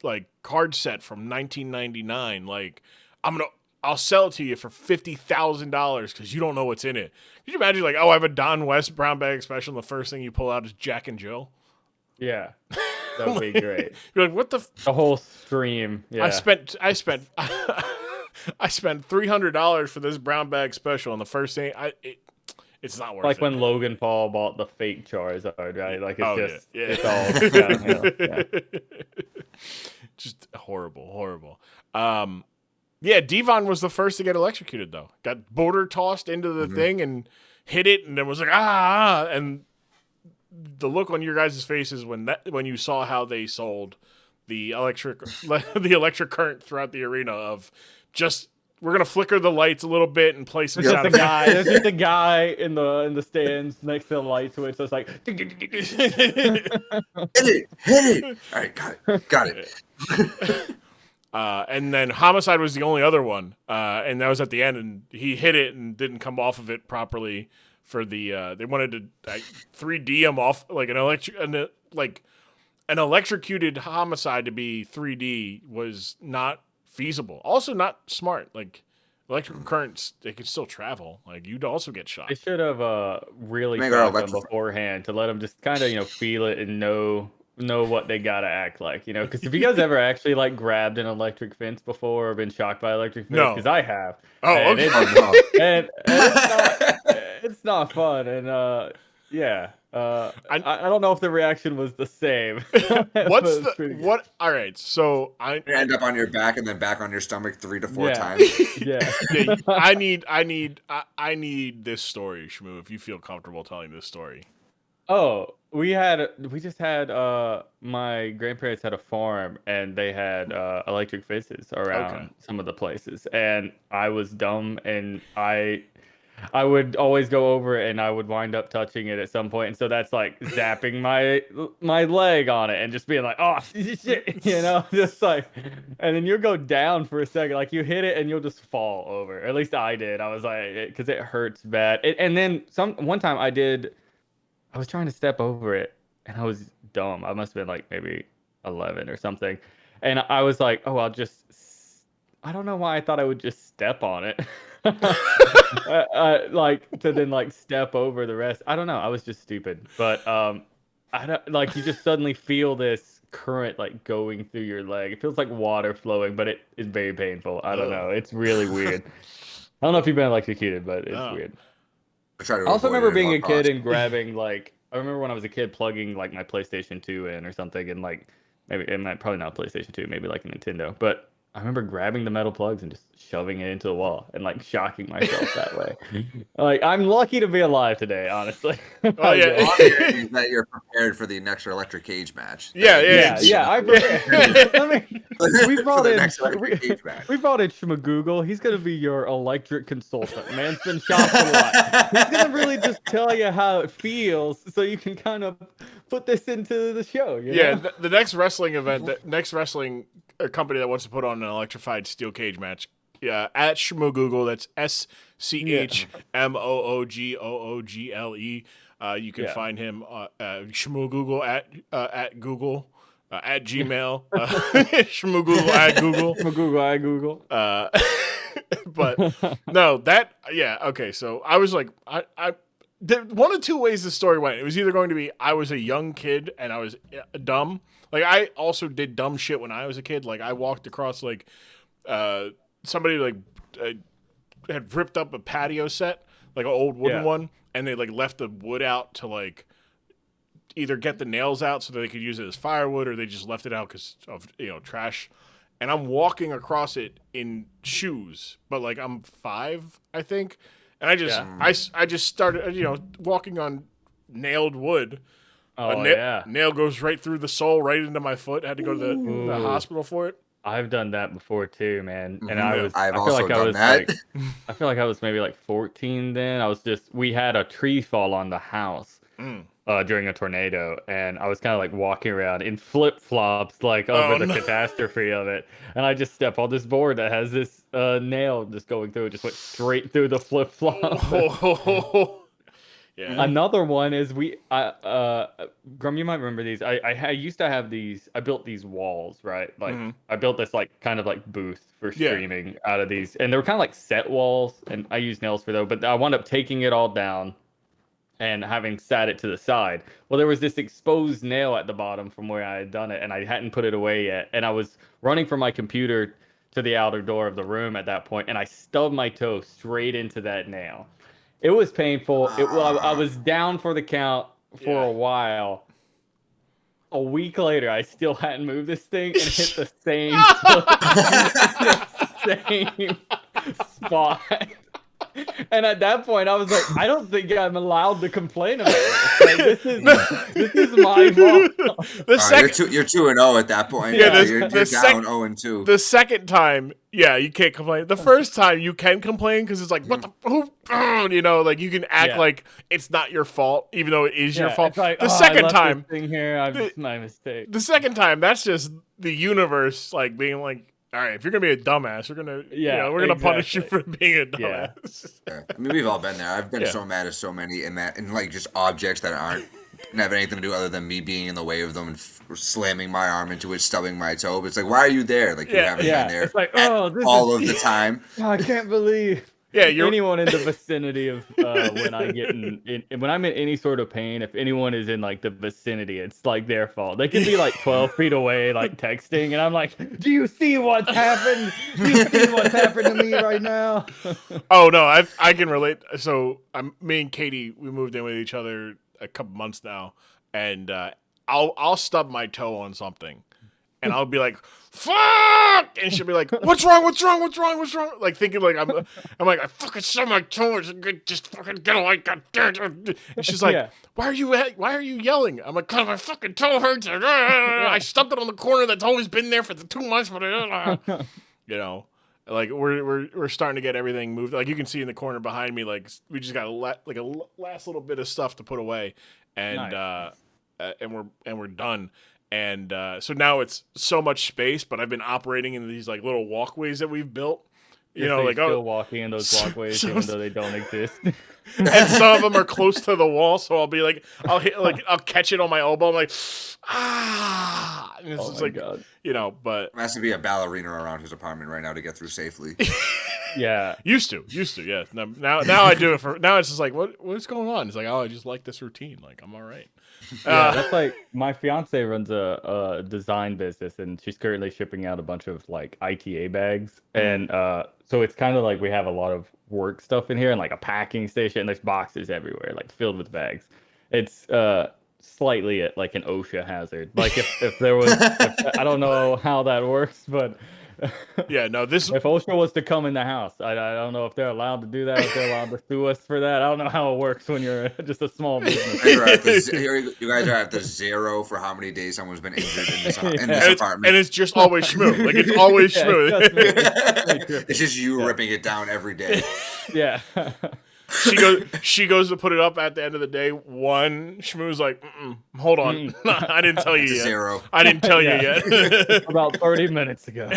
like card set from 1999. Like, I'm gonna I'll sell it to you for $50,000 because you don't know what's in it. Could you imagine, like, oh, I have a Don West brown bag special, and the first thing you pull out is Jack and Jill? Yeah, that would be great. You're like, what the? The whole stream. Yeah, I spent I spent $300 for this brown bag special, and the first thing it's not worth like it. when Logan Paul bought the fake Charizard, right? Like it's it's all downhill. Yeah. Just horrible. Yeah, Devon was the first to get electrocuted though. Got border tossed into the thing and hit it, and then was like and the look on your guys' faces when you saw how they sold the electric current throughout the arena of just. We're gonna flicker the lights a little bit and play some sound effects. There's just a guy in the stands next to the light switch. So it's like hit it. All right, got it. And then Homicide was the only other one, and that was at the end. And he hit it and didn't come off of it properly for the. They wanted to 3D him off like an electrocuted Homicide to be 3D was not feasible. Also not smart. Like electrical currents, they can still travel. Like you'd also get shot. They should have really tracked them beforehand to let them just kind of feel it and know what they gotta act like. Because if you guys ever actually like grabbed an electric fence before or been shocked by electric fence, because I have. Oh, and okay. It's not fun. And yeah. I don't know if the reaction was the same. What? All right, so I end up on your back and then back on your stomach 3 to 4 times. Yeah. I need this story, Shmoo. If you feel comfortable telling this story. Oh, we just had my grandparents had a farm and they had electric fences around some of the places, and I was dumb and I would always go over it and I would wind up touching it at some point. And so that's like zapping my leg on it and just being like, oh, shit, just like, and then you'll go down for a second. Like you hit it and you'll just fall over. At least I did. I was like, because it hurts bad. And then one time I was trying to step over it and I was dumb. I must have been like maybe 11 or something. And I was like, oh, I don't know why I thought I would just step on it. Like to then like step over the rest. I don't know. I was just stupid, but I don't like you just suddenly feel this current like going through your leg. It feels like water flowing, but it is very painful. I don't know. It's really weird. I don't know if you've been electrocuted, but it's weird. I also remember being a kid and grabbing like I remember when I was a kid plugging like my PlayStation 2 in or something, and like probably not PlayStation 2, maybe like a Nintendo, but I remember grabbing the metal plugs and just shoving it into the wall and like shocking myself that way. Like I'm lucky to be alive today, honestly. Oh yeah, that you're prepared for the next electric cage match. Yeah. I mean, we brought in Shmagoogle. He's gonna be your electric consultant. Man's been shocked a lot. He's gonna really just tell you how it feels, so you can kind of put this into the show. You know? The next wrestling event, a company that wants to put on an electrified steel cage match. Yeah, at Shmoogle. That's SCHMOOGOOGLE. You can find him Shmoogle at Google at Gmail. Shmoogle at Google. Shmoogle at Google. But no, okay. So I was like, one of two ways the story went. It was either going to be I was a young kid and I was dumb. Like I also did dumb shit when I was a kid. Like I walked across like somebody like had ripped up a patio set, like an old wooden one, and they like left the wood out to like either get the nails out so that they could use it as firewood, or they just left it out because of trash. And I'm walking across it in shoes, but like I'm 5, I think, and I just started walking on nailed wood. Nail goes right through the sole, right into my foot. I had to go to the hospital for it. I've done that before too, man. And I feel like I was maybe like 14 then. We had a tree fall on the house during a tornado, and I was kind of like walking around in flip-flops like over the catastrophe of it. And I just step on this board that has this nail just going through. It just went straight through the flip-flop. Yeah. Another one is Grum, you might remember these. I used to have these. I built these walls, right? Like Mm-hmm. I built this like kind of like booth for Yeah. streaming out of these, and they were kind of like set walls, and I used nails for those. But I wound up taking it all down and having sat it to the side. Well, there was this exposed nail at the bottom from where I had done it, and I hadn't put it away yet. And I was running from my computer to the outer door of the room at that point, and I stubbed my toe straight into that nail. It was painful. I was down for the count for a while. A week later, I still hadn't moved this thing and hit the same same spot. And at that point, I was like, I don't think I'm allowed to complain about this. Like, this is my fault. You're 2-0 at that point. Yeah, you're down 0-2. The second time, yeah, you can't complain. The first time, you can complain because it's like, what the who, you know, like you can act like it's not your fault, even though it is your fault. It's like, the second I left time, this thing here, it's my mistake. The second time, that's just the universe, like being like, all right, if you're gonna be a dumbass, we're gonna punish you for being a dumbass. Yeah. I mean, we've all been there. I've been so mad at so many and like just objects that aren't have anything to do other than me being in the way of them and slamming my arm into it, stubbing my toe. But it's like, why are you there? Like you haven't been there. It's like, of the time. Oh, I can't believe. Yeah, anyone in the vicinity of when I get when I'm in any sort of pain, if anyone is in like the vicinity, it's like their fault. They can be like 12 feet away, like texting, and I'm like, "Do you see what's happened? Do you see what's happened to me right now?" Oh no, I can relate. So me and Katie, we moved in with each other a couple months now, and I'll stub my toe on something, and I'll be like, fuck, and she'll be like, what's wrong, like thinking like I'm like, I fucking stubbed my toe, just fucking get away, goddamn. And she's like, why are you yelling? I'm like, cause my fucking toe hurts. I stubbed it on the corner that's always been there for the 2 months, but you know, like we're starting to get everything moved. Like you can see in the corner behind me, like we just got a last little bit of stuff to put away, and nice. And we're done. And so now it's so much space, but I've been operating in these like little walkways that we've built. You know, like still walking in those walkways even though they don't exist. And some of them are close to the wall, so I'll be like, I'll catch it on my elbow. I'm like, and it's just like, God. You know, but there has to be a ballerina around his apartment right now to get through safely. Yeah, used to, yeah. Now I do it now. It's just like, what's going on? It's like, oh, I just like this routine. Like I'm all right. Yeah, that's like my fiance runs a design business, and she's currently shipping out a bunch of like ITA bags, and so it's kind of like we have a lot of work stuff in here, and like a packing station, and there's boxes everywhere, like filled with bags. It's slightly like an OSHA hazard. Like if there was, I don't know how that works, but. Yeah, no, this if OSHA was to come in the house, I don't know if they're allowed to do that, if they're allowed to sue us for that. I don't know how it works when you're just a small business. You guys are at the 0 for how many days someone's been injured in this apartment. And it's just always smooth. Like it's always smooth. It's just you ripping it down every day. Yeah. She goes to put it up at the end of the day. One schmooze like, hold on, I didn't tell you yet. 0. I didn't tell you yet. About 30 minutes ago.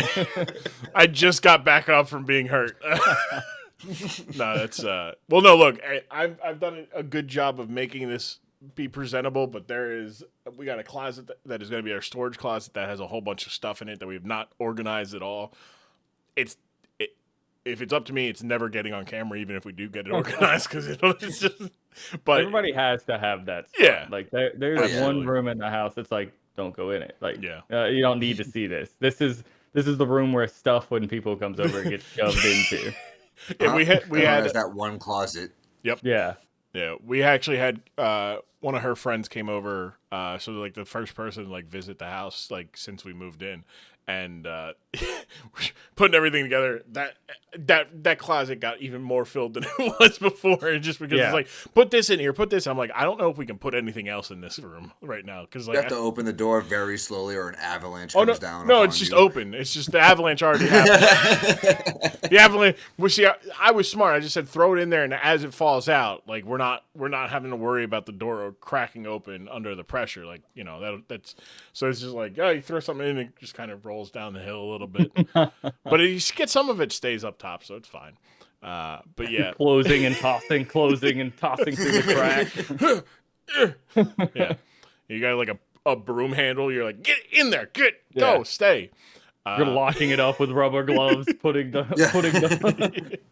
I just got back up from being hurt. No, that's well. No, look, I've done a good job of making this be presentable, but we got a closet that is going to be our storage closet that has a whole bunch of stuff in it that we have not organized at all. If it's up to me, it's never getting on camera, even if we do get it organized, because it's just. But everybody has to have that stuff. Yeah, like there's one room in the house that's like, don't go in it. Like, you don't need to see this. This is the room where stuff when people comes over and gets shoved into. Yeah, we had that one closet. Yep. Yeah. Yeah, we actually had one of her friends came over, so like the first person to like visit the house like since we moved in, and putting everything together. That closet got even more filled than it was before, just because it's like, put this in here, put this. I'm like, I don't know if we can put anything else in this room right now, because like you have to open the door very slowly, or an avalanche comes down. No, it's just open. It's just the avalanche already happened. The avalanche. Well, see, I was smart. I just said throw it in there, and as it falls out, like we're not having to worry about the door cracking open under the pressure. Like, you know, that's so it's just like, you throw something in, and it just kind of rolls down the hill a little bit. But you get some of it stays up top, so it's fine. But yeah, closing and tossing through the crack. yeah, you got like a broom handle. You're like, get in there, go, Yeah. stay. You're locking it up with rubber gloves, putting the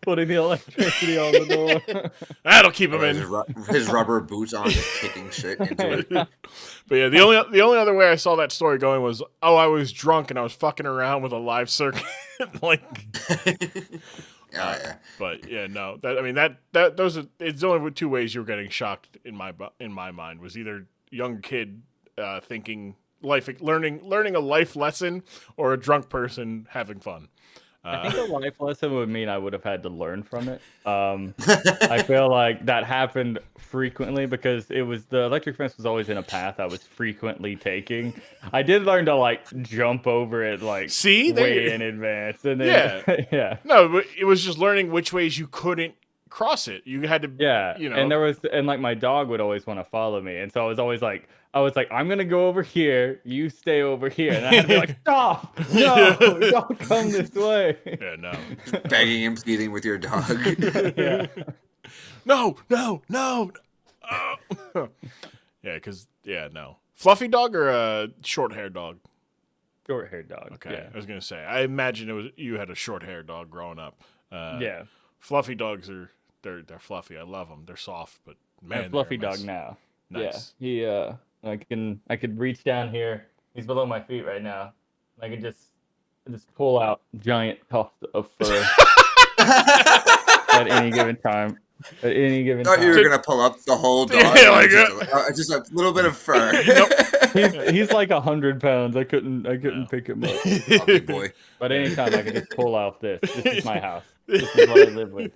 electricity on the door. That'll keep him in. His rubber boots on, just kicking shit into it. But yeah, the only other way I saw that story going was, I was drunk and I was fucking around with a live circuit, like. Yeah. But yeah, no. It's only two ways you were getting shocked in my mind, was either young kid thinking learning a life lesson, or a drunk person having fun. I think a life lesson would mean I would have had to learn from it. I feel like that happened frequently because the electric fence was always in a path I was frequently taking. I did learn to like jump over it way in advance. And then, yeah. No, but it was just learning which ways you couldn't cross it. You had to, and like my dog would always want to follow me, and so I was always like, I'm gonna go over here, you stay over here, and I had to be like, stop, no, don't come this way. Yeah, no, begging and pleading with your dog. Yeah. No. Yeah, no. Fluffy dog or a short-haired dog? Short-haired dog. Okay, yeah. I was gonna say. I imagine you had a short-haired dog growing up. Yeah. Fluffy dogs they're fluffy. I love them. They're soft, but man, fluffy dog now. Nice. Yeah. I could reach down here. He's below my feet right now. I could just pull out giant tufts of fur at any given time. At any given time. I thought you were gonna pull up the whole dog. Yeah, just a little bit of fur. He's like 100 pounds. I couldn't pick him up. Oh, big boy. But anytime I can just pull out this. This is my house. This is what I live with.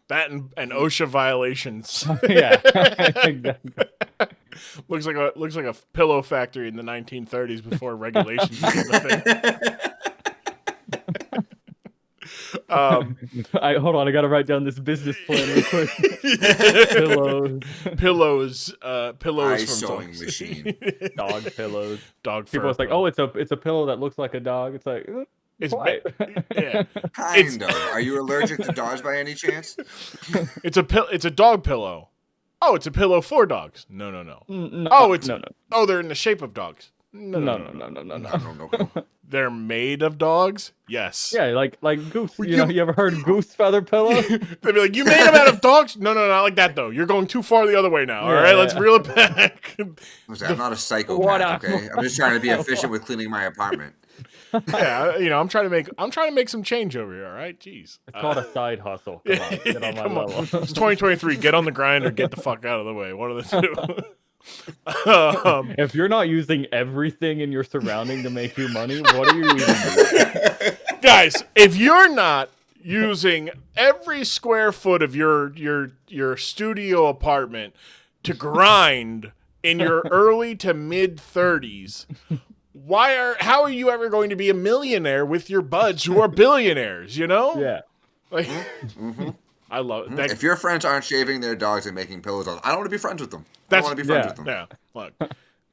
That and OSHA violations. Yeah, exactly. looks like a pillow factory in the 1930s before regulations became a thing. Hold on, I gotta write down this business plan real quick. pillows Eye from sewing dogs. machine. Dog pillows. Dog People fur. are like, oh, it's a pillow that looks like a dog. It's like, yeah. Kind of. Are you allergic to dogs by any chance? It's a dog pillow. Oh, it's a pillow for dogs. No. No. Oh, they're in the shape of dogs. No. They're made of dogs? Yes. Yeah, like goose. You ever heard of goose feather pillow? They'd be like, you made them out of dogs? No, not like that, though. You're going too far the other way now. All right, let's reel it back. I'm not a psychopath, okay? I'm just trying to be efficient with cleaning my apartment. Yeah, I'm trying to make some change over here, all right? Jeez. It's called a side hustle. Come on, get on my level. It's 2023. Get on the grind or get the fuck out of the way. One of the two. If you're not using everything in your surrounding to make you money, what are you even doing? Guys, if you're not using every square foot of your studio apartment to grind in your early to mid 30s, how are you ever going to be a millionaire with your buds who are billionaires, Yeah. Like I love it. If your friends aren't shaving their dogs and making pillows, I don't want to be friends with them. I don't want to be friends with them. Yeah, look.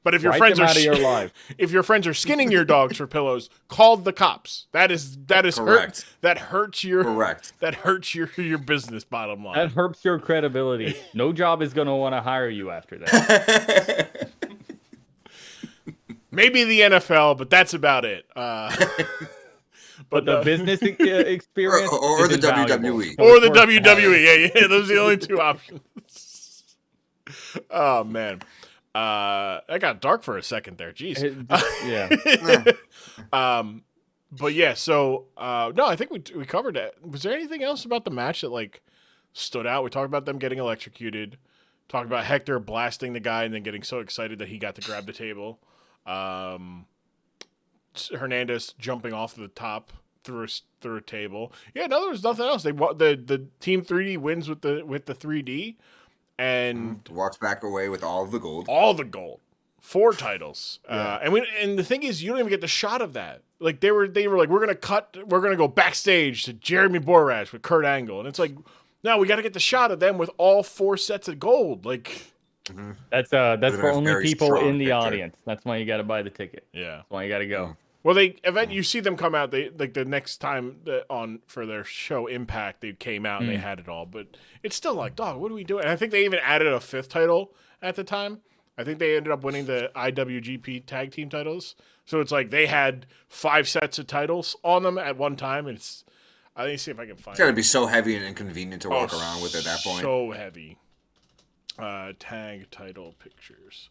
But if your Write friends them are out of your life. if your friends are skinning your dogs for pillows, call the cops. That is Correct. That hurts your Correct. That hurts your business bottom line. That hurts your credibility. No job is going to want to hire you after that. Maybe the NFL, but that's about it. But the business experience or is the invaluable. WWE. Or the WWE. Yeah, those are the only two options. Oh, man. I got dark for a second there. Jeez. Yeah. But yeah, so no, I think we covered it. Was there anything else about the match that stood out? We talked about them getting electrocuted. Talked about Hector blasting the guy and then getting so excited that he got to grab the table. Hernandez jumping off the top through a table. Yeah, no, there was nothing else. The Team 3D wins with the 3D and walks back away with all of the gold. All the gold. 4 titles. Yeah. And the thing is, you don't even get the shot of that. Like they were like, we're gonna go backstage to Jeremy Borash with Kurt Angle, and it's like, no, we got to get the shot of them with all 4 sets of gold. Like. That's for only people in in the audience. That's why you got to buy the ticket. Yeah. That's why you got to go. Well, you see them come out. They like the next time for their show Impact, they came out and they had it all. But it's still like, dog, what are we doing? And I think they even added a 5th title at the time. I think they ended up winning the IWGP Tag Team titles. So it's like they had 5 sets of titles on them at one time. And I need to see if I can find. It's gotta be so heavy and inconvenient to walk around with at that point. So heavy. Tag title pictures,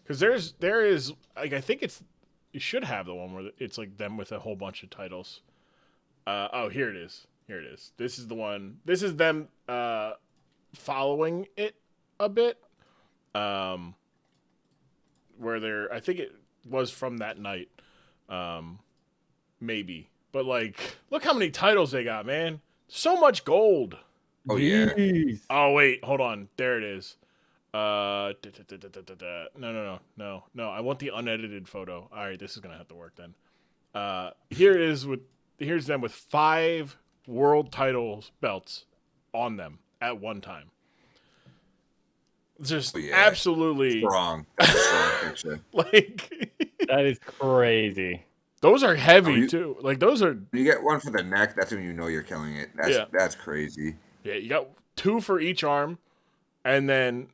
because there is like I think you should have the one where it's like them with a whole bunch of titles. Here it is. This is the one. This is them following it a bit. Where I think it was from that night. Maybe. But like look how many titles they got, man. So much gold. Oh yeah. Jeez. Oh wait, hold on. There it is. No. I want the unedited photo. All right, this is gonna have to work then. Here it is here's them with 5 world titles belts on them at one time. Just absolutely strong. That's a strong picture. Like That is crazy. those are heavy too. Like those are. You get one for the neck. That's when you know you're killing it. That's crazy. Yeah, you got 2 for each arm, and then,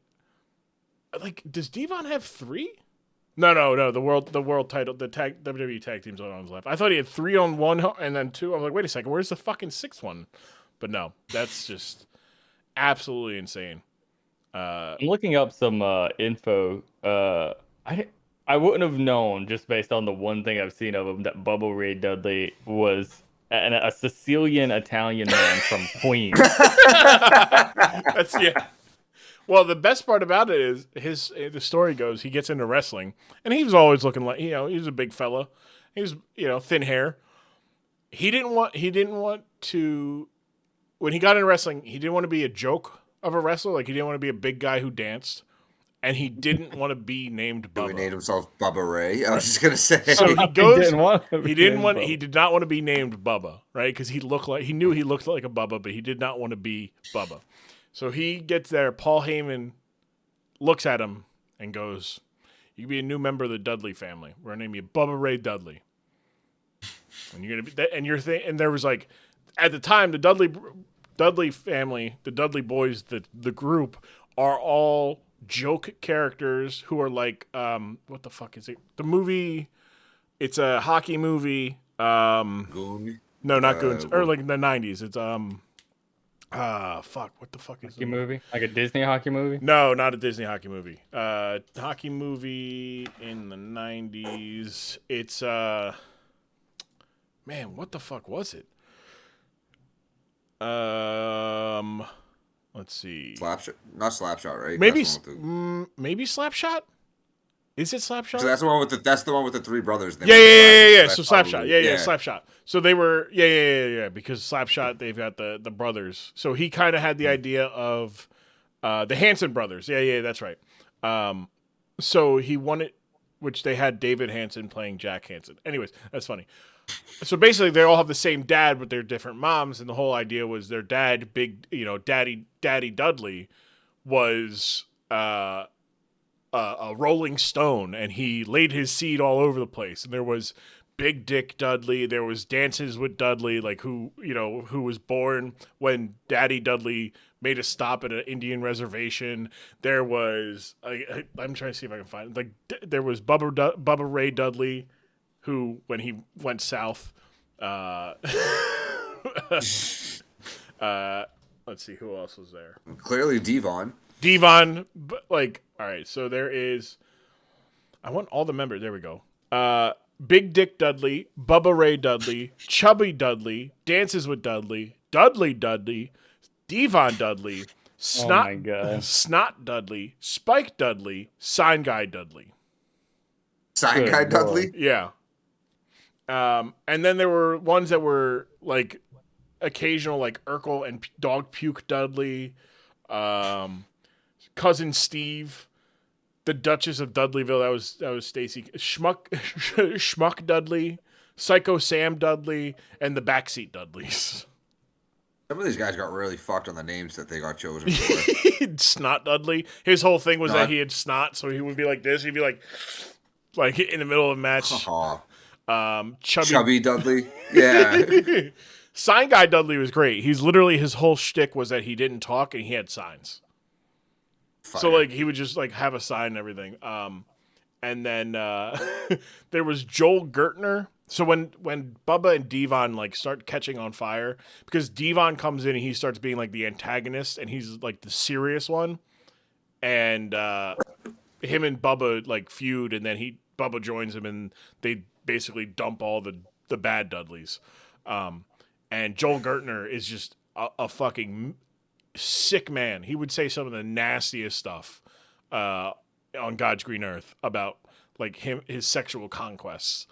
like, does Devon have 3? No. The world title, the WWE tag teams on his left. I thought he had 3 on one and then 2. I was like, wait a second, where's the fucking 6th one? But no, that's just absolutely insane. I'm looking up some info. I wouldn't have known just based on the one thing I've seen of him that Bubba Ray Dudley was a Sicilian Italian man from Queens. That's Well, the best part about it is the story goes he gets into wrestling and he was always looking like he was a big fella. He was thin hair. He didn't want to when he got into wrestling. He didn't want to be a joke of a wrestler. Like he didn't want to be a big guy who danced. And he didn't want to be named Bubba. He named himself Bubba Ray. I was just gonna say. So he goes. He did not want to be named Bubba, right? Because he knew he looked like a Bubba, but he did not want to be Bubba. So he gets there. Paul Heyman looks at him and goes, "You can be a new member of the Dudley family. We're gonna name you Bubba Ray Dudley." And you're gonna be and you're and there was like, at the time, the Dudley family, the Dudley boys, the group are all joke characters who are like what the fuck is it? The movie, it's a hockey movie. Goon? No, not Goons. Or like the 90s. It's fuck, what the fuck is hockey movie? Like a Disney hockey movie? No, not a Disney hockey movie. Hockey movie in the 90s. It's man, what the fuck was it? Let's see. Slapshot, not Slapshot, right? Maybe Slapshot. Is it Slapshot? So that's the one with the 3 brothers. Yeah. So Slapshot. Yeah, Slapshot. So they were because Slapshot, they've got the brothers. So he kind of had the idea of the Hanson brothers. Yeah, that's right. So he wanted, which they had David Hanson playing Jack Hanson. Anyways, that's funny. So basically, they all have the same dad, but they're different moms, and the whole idea was their dad, Daddy Dudley, was a Rolling Stone, and he laid his seed all over the place. And there was Big Dick Dudley, there was Dances with Dudley, like who was born when Daddy Dudley made a stop at an Indian reservation. There was I'm trying to see if I can find it. Like there was Bubba Ray Dudley, who, when he went south, let's see, who else was there? Clearly Devon, but like, all right, so there is, I want all the members, there we go. Big Dick Dudley, Bubba Ray Dudley, Chubby Dudley, Dances with Dudley, Dudley, Devon Dudley, Snot Dudley, Spike Dudley, Sign Guy Dudley. Sign Guy Dudley? Yeah. And then there were ones that were like occasional, like Urkel and Dog Puke Dudley, Cousin Steve, the Duchess of Dudleyville. That was Stacy Schmuck Dudley, Psycho Sam Dudley, and the Backseat Dudleys. Some of these guys got really fucked on the names that they got chosen for. Snot Dudley. His whole thing was that he had snot, so he would be like this. He'd be like in the middle of a match. Chubby Dudley. Yeah. Sign Guy Dudley was great. He's literally, his whole shtick was that he didn't talk and he had signs. Fire. So like he would just like have a sign and everything. And then there was Joel Gertner. So when Bubba and Devon like start catching on fire, because Devon comes in and he starts being like the antagonist and he's like the serious one, and him and Bubba like feud, and then Bubba joins him and they basically dump all the bad Dudleys. And Joel Gertner is just a fucking sick man. He would say some of the nastiest stuff on God's green earth about like his sexual conquests.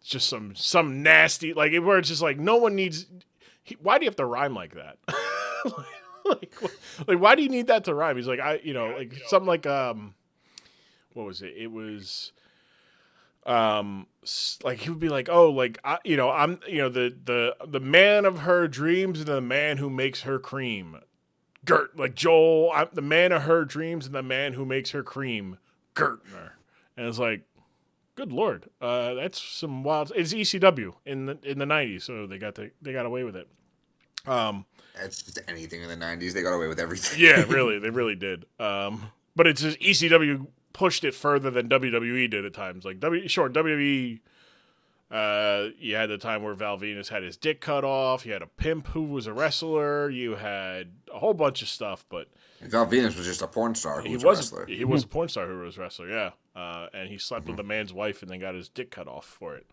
Just some nasty, like where it's just like no one needs. Why do you have to rhyme like that? like why do you need that to rhyme? He's like like something like what was it? It was like he would be like, oh, like I'm the man of her dreams and the man who makes her cream. Like Joel, I'm the man of her dreams and the man who makes her cream. Gertner. And it's like, good Lord, that's some wild. It's ECW in the 90s, so they got away with it. That's just anything in the 90s. They got away with everything. Yeah, really, they really did. But it's just ECW pushed it further than WWE did at times. Like WWE. You had the time where Val Venus had his dick cut off. You had a pimp who was a wrestler. You had a whole bunch of stuff, but Val Venus was just a porn star who was a wrestler. He was a porn star who was a wrestler, yeah. And he slept with a man's wife and then got his dick cut off for it.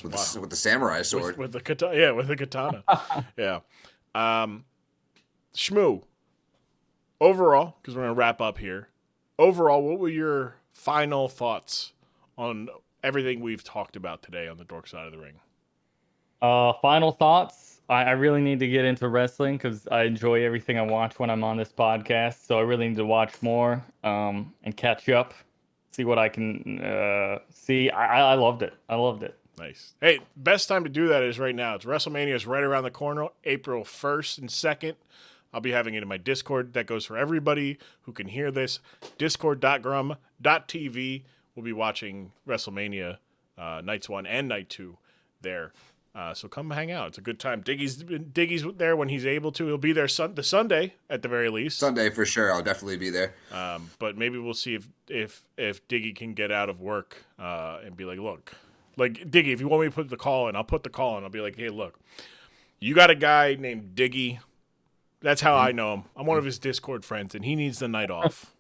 With the samurai sword. With the katana. Yeah, with the katana. Yeah. Shmoo, overall, because we're going to wrap up here, overall, what were your final thoughts on everything we've talked about today on the Dork Side of the Ring? Final thoughts. I really need to get into wrestling because I enjoy everything I watch when I'm on this podcast. So I really need to watch more and catch up, see what I can see. I loved it. I loved it. Nice. Hey, best time to do that is right now. It's WrestleMania is right around the corner, April 1st and 2nd. I'll be having it in my Discord. That goes for everybody who can hear this. Discord.grumm.tv. We'll be watching WrestleMania nights 1 and night 2 there. So come hang out. It's a good time. Diggy's there when he's able to. He'll be there the Sunday at the very least. Sunday for sure. I'll definitely be there. But maybe we'll see if Diggy can get out of work and be like, look, like Diggy, if you want me to put the call in, I'll put the call in. I'll be like, hey, look, you got a guy named Diggy. That's how I know him. I'm one of his Discord friends, and he needs the night off.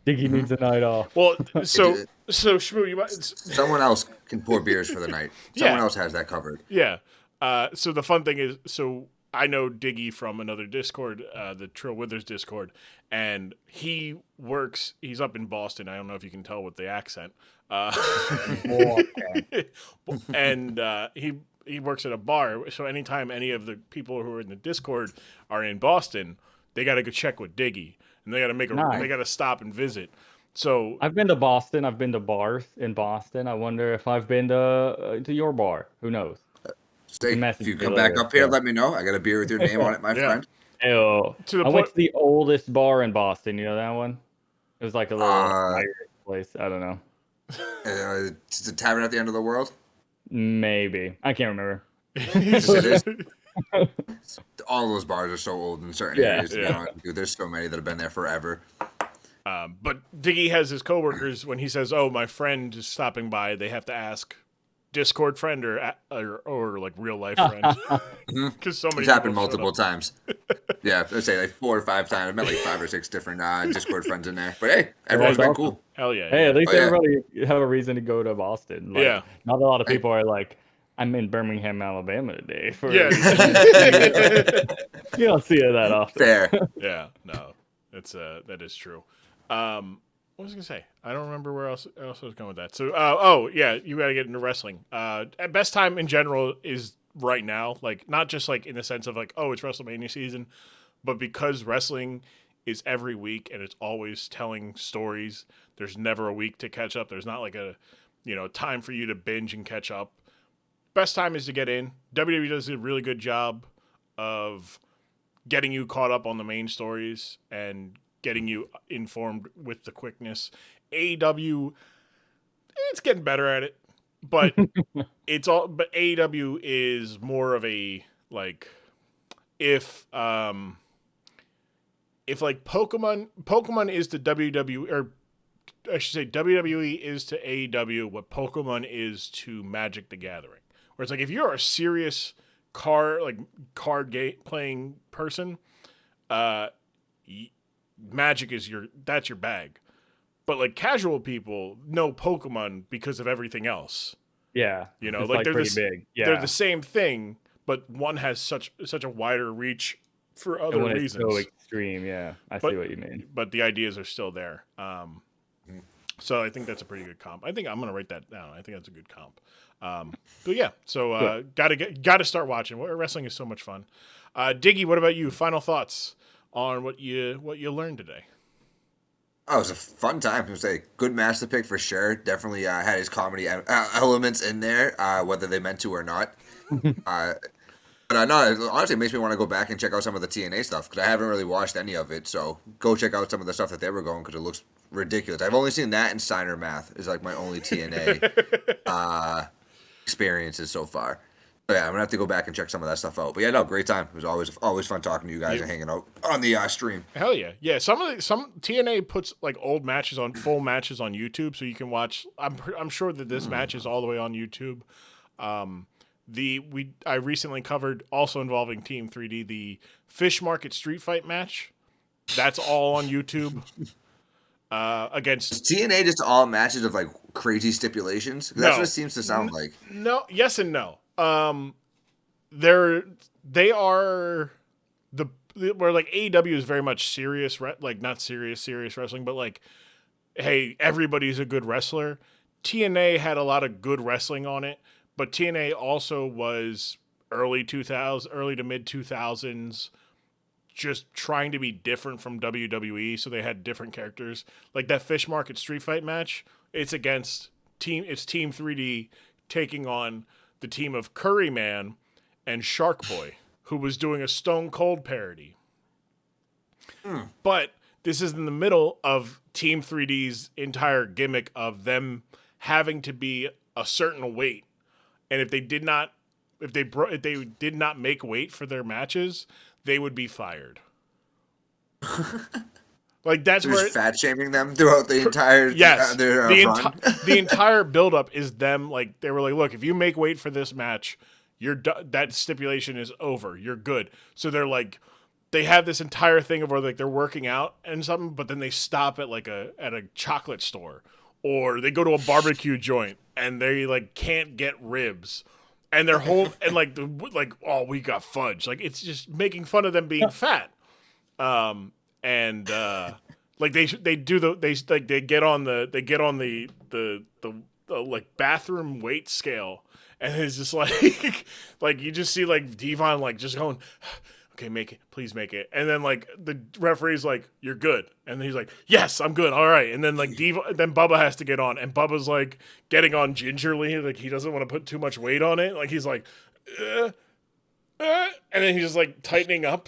Diggy needs a night off. Well, so Shmoo, you might. Someone else can pour beers for the night. Someone else has that covered. Yeah. So the fun thing is, so I know Diggy from another Discord, the Trill Withers Discord, and he's up in Boston. I don't know if you can tell with the accent. And he works at a bar. So anytime any of the people who are in the Discord are in Boston, they got to go check with Diggy, and they got to they got to stop and visit. So I've been to Boston. I've been to bars in Boston. I wonder if I've been to your bar. Who knows? If you come back up here, let me know. I got a beer with your name on it, my friend. Ew. I went to the oldest bar in Boston. You know that one? It was like a little place. I don't know. It's the tavern at the end of the world? Maybe. I can't remember. All those bars are so old in certain areas. Yeah. Dude, there's so many that have been there forever. But Diggy has his coworkers, when he says, oh, my friend is stopping by, they have to ask Discord friend or like real life friend. Because so many it's happened multiple times. Yeah, I'd say like 4 or 5 times. I've met like 5 or 6 different Discord friends in there. But hey, everyone's been cool. Hell yeah. Hey, at least everybody have a reason to go to Boston. Like, not a lot of people are like, I'm in Birmingham, Alabama today. You don't see it that often. Fair. Yeah, no, that is true. What was I gonna say? I don't remember where else I was going with that. So, you gotta get into wrestling. Best time in general is right now. Like, not just like in the sense of like, oh, it's WrestleMania season, but because wrestling is every week and it's always telling stories. There's never a week to catch up. There's not like a, time for you to binge and catch up. Best time is to get in. WWE does a really good job of getting you caught up on the main stories and getting you informed with the quickness. AEW it's getting better at it, but but AEW is more of a like if like Pokemon is to WWE, or I should say WWE is to AEW what Pokemon is to Magic the Gathering. Where it's like if you're a serious card game playing person, Magic is that's your bag. But like casual people know Pokemon because of everything else. Yeah, You know, it's like pretty big. Yeah, they're the same thing, but one has such a wider reach for other reasons. It's so extreme. Yeah, I see what you mean. But the ideas are still there. So I think that's a pretty good comp. I think I'm gonna write that down. I think that's a good comp. But yeah, so gotta start watching. Wrestling is so much fun. Diggy, what about you? Final thoughts on what you learned today? Oh, it was a fun time. It was a good match to pick for sure. Definitely had his comedy elements in there, whether they meant to or not. But no, honestly, it makes me want to go back and check out some of the TNA stuff because I haven't really watched any of it. So go check out some of the stuff that they were going because it looks ridiculous. I've only seen that and Steiner Math is like my only TNA experiences so far. So yeah, I'm gonna have to go back and check some of that stuff out. But yeah, no, great time. It was always fun talking to you guys and hanging out on the stream. Hell yeah, yeah. Some TNA puts like old matches on full matches on YouTube, so you can watch. I'm sure that this match is all the way on YouTube. I recently covered, also involving Team 3D, the Fish Market Street Fight match. That's all on YouTube. Against Is TNA, just all matches of like crazy stipulations. That's what it seems to sound like. No, yes and no. They are where like AEW is very much serious, like not serious wrestling, but like, hey, everybody's a good wrestler. TNA had a lot of good wrestling on it, but TNA also was early to mid 2000s, just trying to be different from WWE. So they had different characters. Like that Fish Market Street Fight match, it's Team 3D taking on the team of Curryman and Shark Boy, who was doing a Stone Cold parody. But this is in the middle of Team 3D's entire gimmick of them having to be a certain weight, and if they did not make weight for their matches, they would be fired. Like that's So where just fat shaming them throughout the entire the entire buildup is them, like they were like, look, if you make weight for this match, that stipulation is over. You're good. So they're like, they have this entire thing of where like they're working out and something, but then they stop at a chocolate store, or they go to a barbecue joint and they like can't get ribs, and their whole and like oh, we got fudge. Like it's just making fun of them being fat. Like they get on the like bathroom weight scale, and it's just like like you just see like Devon like just going, okay, make it, please make it, and then like the referee's like, you're good, and then he's like, yes, I'm good, all right, and then like then Bubba has to get on, and Bubba's like getting on gingerly, like he doesn't want to put too much weight on it, like he's like, and then he's just like tightening up.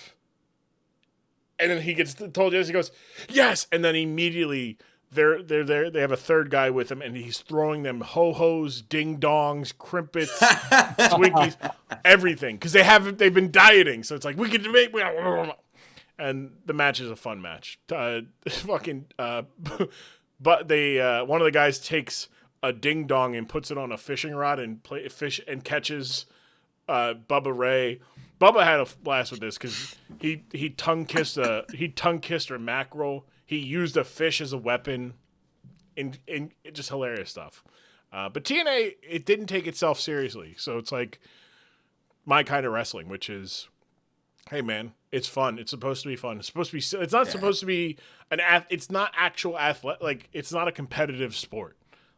And then he gets told yes. He goes, yes. And then immediately they're there. They have a third guy with him, and he's throwing them ho-hos, ding-dongs, crimpets, Twinkies, everything. Because they've been dieting. So it's like, we can make... And the match is a fun match. But one of the guys takes a ding-dong and puts it on a fishing rod and catches Bubba Ray. Bubba had a blast with this because he tongue kissed her mackerel. He used a fish as a weapon, in just hilarious stuff. But TNA, it didn't take itself seriously, so it's like my kind of wrestling, which is, hey man, it's fun. It's supposed to be fun. It's supposed to be. It's not supposed to be it's not actual athlete. Like it's not a competitive sport.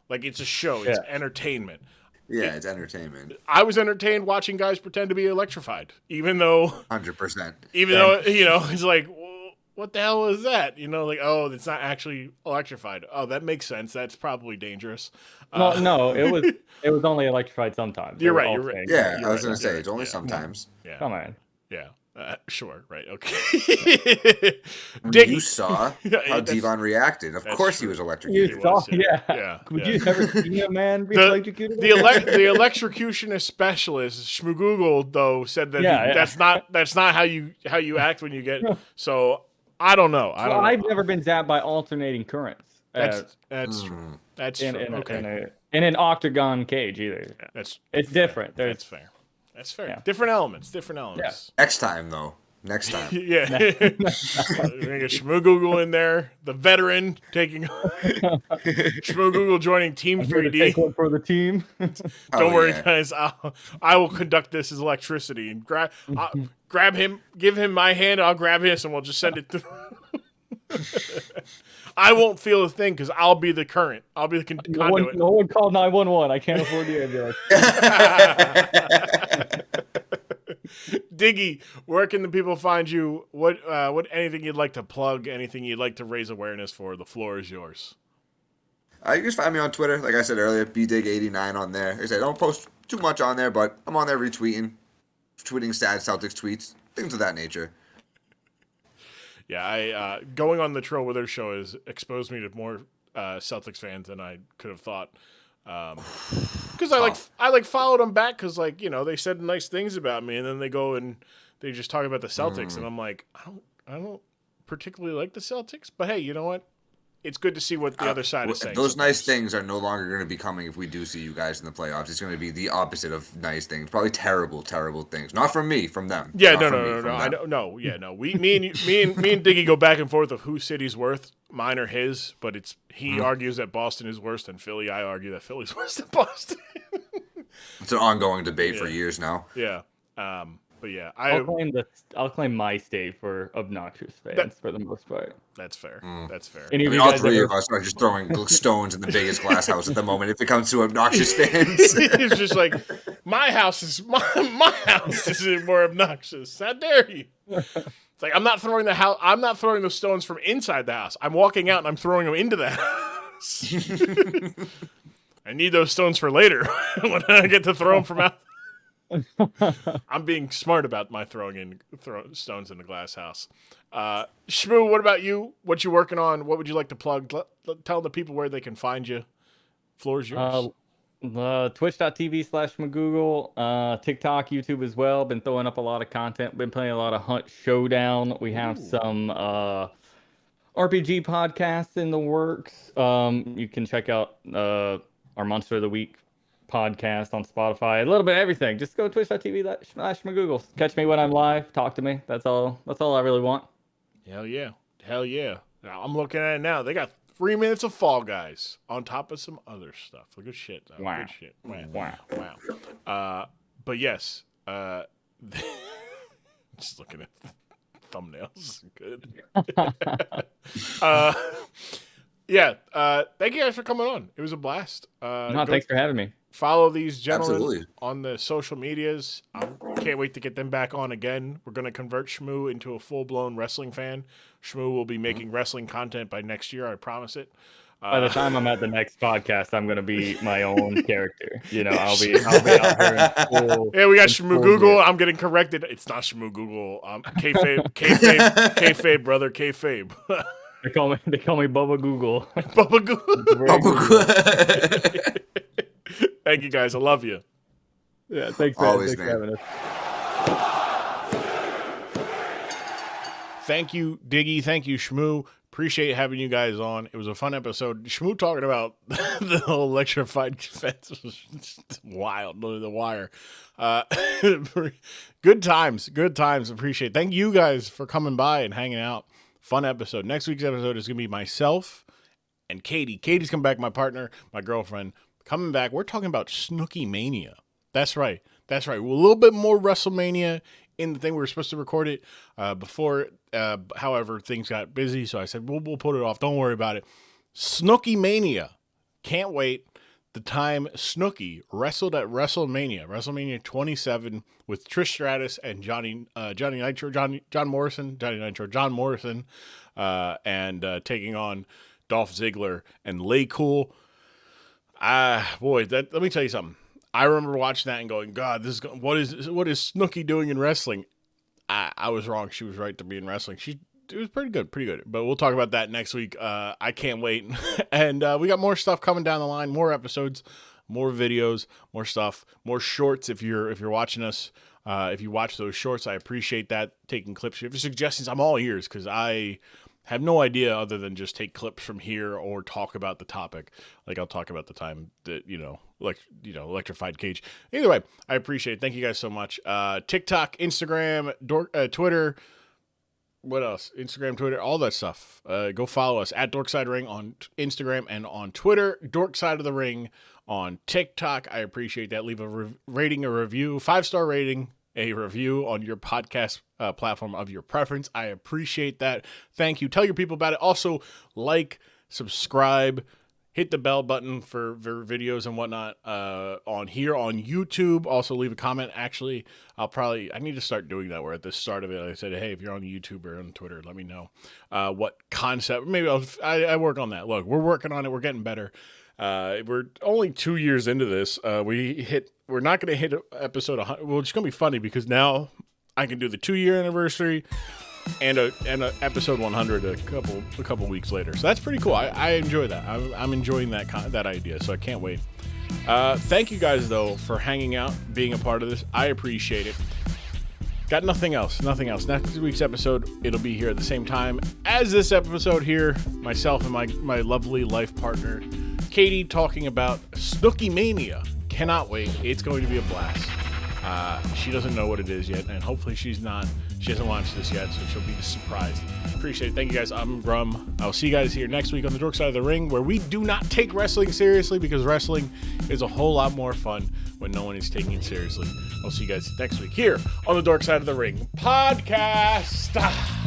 Like it's a show. It's entertainment. Yeah, it's entertainment. I was entertained watching guys pretend to be electrified, even though 100%. Even though it's like, well, what the hell is that? Like, oh, it's not actually electrified. Oh, that makes sense. That's probably dangerous. No, it was only electrified sometimes. You're right. Yeah, I was gonna say it's only sometimes. Yeah. Come on. Yeah. Sure, right, okay. I mean, Diggy. you saw how Devon reacted. Of course he was You electrocuted. saw, yeah. yeah. Yeah, Would yeah. you ever see a man be The electrocuted? the electrocutionist specialist Schmoogle though said that Yeah, yeah. that's not how you act when you get. So I don't know. I Well, don't I've know. never been zapped by alternating currents That's true. Mm. That's in true. Okay. in an octagon cage either. That's It's fair. different. That's fair. That's fair. Yeah. Different elements. Different elements. Next time, though. Next time. Yeah. We're gonna get Schmoogle in there, the veteran taking Schmoogle joining Team I'm here to take 3D. one for the team. Don't worry, yeah. guys. I will conduct this as electricity and grab him, give him my hand. I'll grab his, and we'll just send it through. I won't feel a thing because I'll be the current. I'll be the conduit. No one called 911. I can't afford the ambulance. Diggy, where can the people find you? What anything you'd like to plug? Anything you'd like to raise awareness for? The floor is yours. You can just find me on Twitter, like I said earlier, bdig89 on there. Like I said, I don't post too much on there, but I'm on there tweeting sad Celtics tweets, things of that nature. Yeah, I going on the Trill Withers show has exposed me to more Celtics fans than I could have thought. Because I followed them back because they said nice things about me, and then they go and they just talk about the Celtics, and I'm like, I don't particularly like the Celtics, but hey, you know what? It's good to see what the other side is saying. Those nice things are no longer going to be coming if we do see you guys in the playoffs. It's going to be the opposite of nice things. Probably terrible, terrible things. Not from me, from them. Yeah, Not no. from I them. know, no. Me and Diggy go back and forth of whose city's worth, mine or his. But he argues that Boston is worse than Philly. I argue that Philly's worse than Boston. It's an ongoing debate for years now. Yeah. But yeah, I'll claim my state for obnoxious fans for the most part. That's fair. That's fair. Any of you all guys three ever- of us are just throwing stones in the biggest glass house at the moment if it comes to obnoxious fans. It's just like my house is more obnoxious. How dare you? It's like I'm not throwing the stones from inside the house. I'm walking out and I'm throwing them into the house. I need those stones for later when I get to throw them from out. I'm being smart about my throwing stones in the glass house. Shmoo, what about you? What you working on? What would you like to plug? Tell the people where they can find you. Floor is yours. Twitch.tv/McGoogle, TikTok, YouTube as well. Been throwing up a lot of content. Been playing a lot of Hunt Showdown. We have some RPG podcasts in the works. You can check out our Monster of the Week podcast on Spotify. A little bit of everything. Just go to twitch.tv/McGoogle. Catch me when I'm live. Talk to me. That's all I really want. Hell yeah. Now, I'm looking at it now. They got 3 minutes of Fall Guys on top of some other stuff. Good shit. Though. Wow. Good shit. Wow. But yes, just looking at thumbnails. Good. Yeah. Thank you guys for coming on. It was a blast. Thanks for having me. Follow these gentlemen Absolutely. on the social medias. I can't wait to get them back on again. We're going to convert Shmoo into a full-blown wrestling fan. Shmoo will be making wrestling content by next year. I promise it. By the time I'm at the next podcast, I'm going to be my own character. I'll be out here in full. Yeah, we got Shmoo Google. I'm getting corrected. It's not Shmoo Google. Kayfabe, brother, Kayfabe. They call me Bubba Google. Bubba Google. Thank you, guys. I love you. Yeah, thanks for having us. Thank you, Diggy. Thank you, Shmoo. Appreciate having you guys on. It was a fun episode. Shmoo talking about the whole electrified fence was just wild. The wire. Good times. Appreciate it. Thank you guys for coming by and hanging out. Fun episode. Next week's episode is going to be myself and Katie. Katie's coming back, my partner, my girlfriend. Coming back, we're talking about Snooki Mania. That's right. A little bit more WrestleMania in the thing. We were supposed to record it before. However, things got busy, so I said, we'll put it off. Don't worry about it. Snooki Mania. Can't wait. The time Snooki wrestled at WrestleMania 27 with Trish Stratus and Johnny Nitro, John Morrison, and taking on Dolph Ziggler and Lay Cool. Let me tell you something. I remember watching that and going, God, what is Snooki doing in wrestling? I was wrong. She was right to be in wrestling. It was pretty good. But we'll talk about that next week. I can't wait. And we got more stuff coming down the line, more episodes, more videos, more stuff, more shorts. If you're watching us, if you watch those shorts, I appreciate that. Taking clips. If you have suggestions, I'm all ears because I have no idea other than just take clips from here or talk about the topic. Like I'll talk about the time that, electrified cage. Either way, I appreciate it. Thank you guys so much. TikTok, Instagram, Twitter. What else? Instagram, Twitter, all that stuff. Go follow us at Dorkside Ring on Instagram and on Twitter. Dorkside of the Ring on TikTok. I appreciate that. Leave a rating, a review, 5-star rating, a review on your podcast platform of your preference. I appreciate that. Thank you. Tell your people about it. Also, like, subscribe, hit the bell button for videos and whatnot on here on YouTube. Also, leave a comment. Actually, I need to start doing that where at the start of it, I said, hey, if you're on YouTube or on Twitter, let me know what concept. Maybe I work on that. Look, we're working on it. We're getting better. We're only 2 years into this. We're not going to hit episode 100. Well, it's going to be funny because now I can do the 2-year anniversary and a episode 100 a couple weeks later. So that's pretty cool. I enjoy that. I'm enjoying that idea. So I can't wait. Thank you guys though for hanging out, being a part of this. I appreciate it. Got nothing else. Next week's episode, it'll be here at the same time as this episode here. Myself and my lovely life partner, Katie, talking about Snooki Mania. Cannot wait. It's going to be a blast. She doesn't know what it is yet, and hopefully she hasn't watched this yet, so she'll be surprised. Appreciate it. Thank you guys. I'm Grumm. I'll see you guys here next week on the Dork Side of the Ring, where we do not take wrestling seriously because wrestling is a whole lot more fun when no one is taking it seriously. I'll see you guys next week here on the Dork Side of the Ring podcast.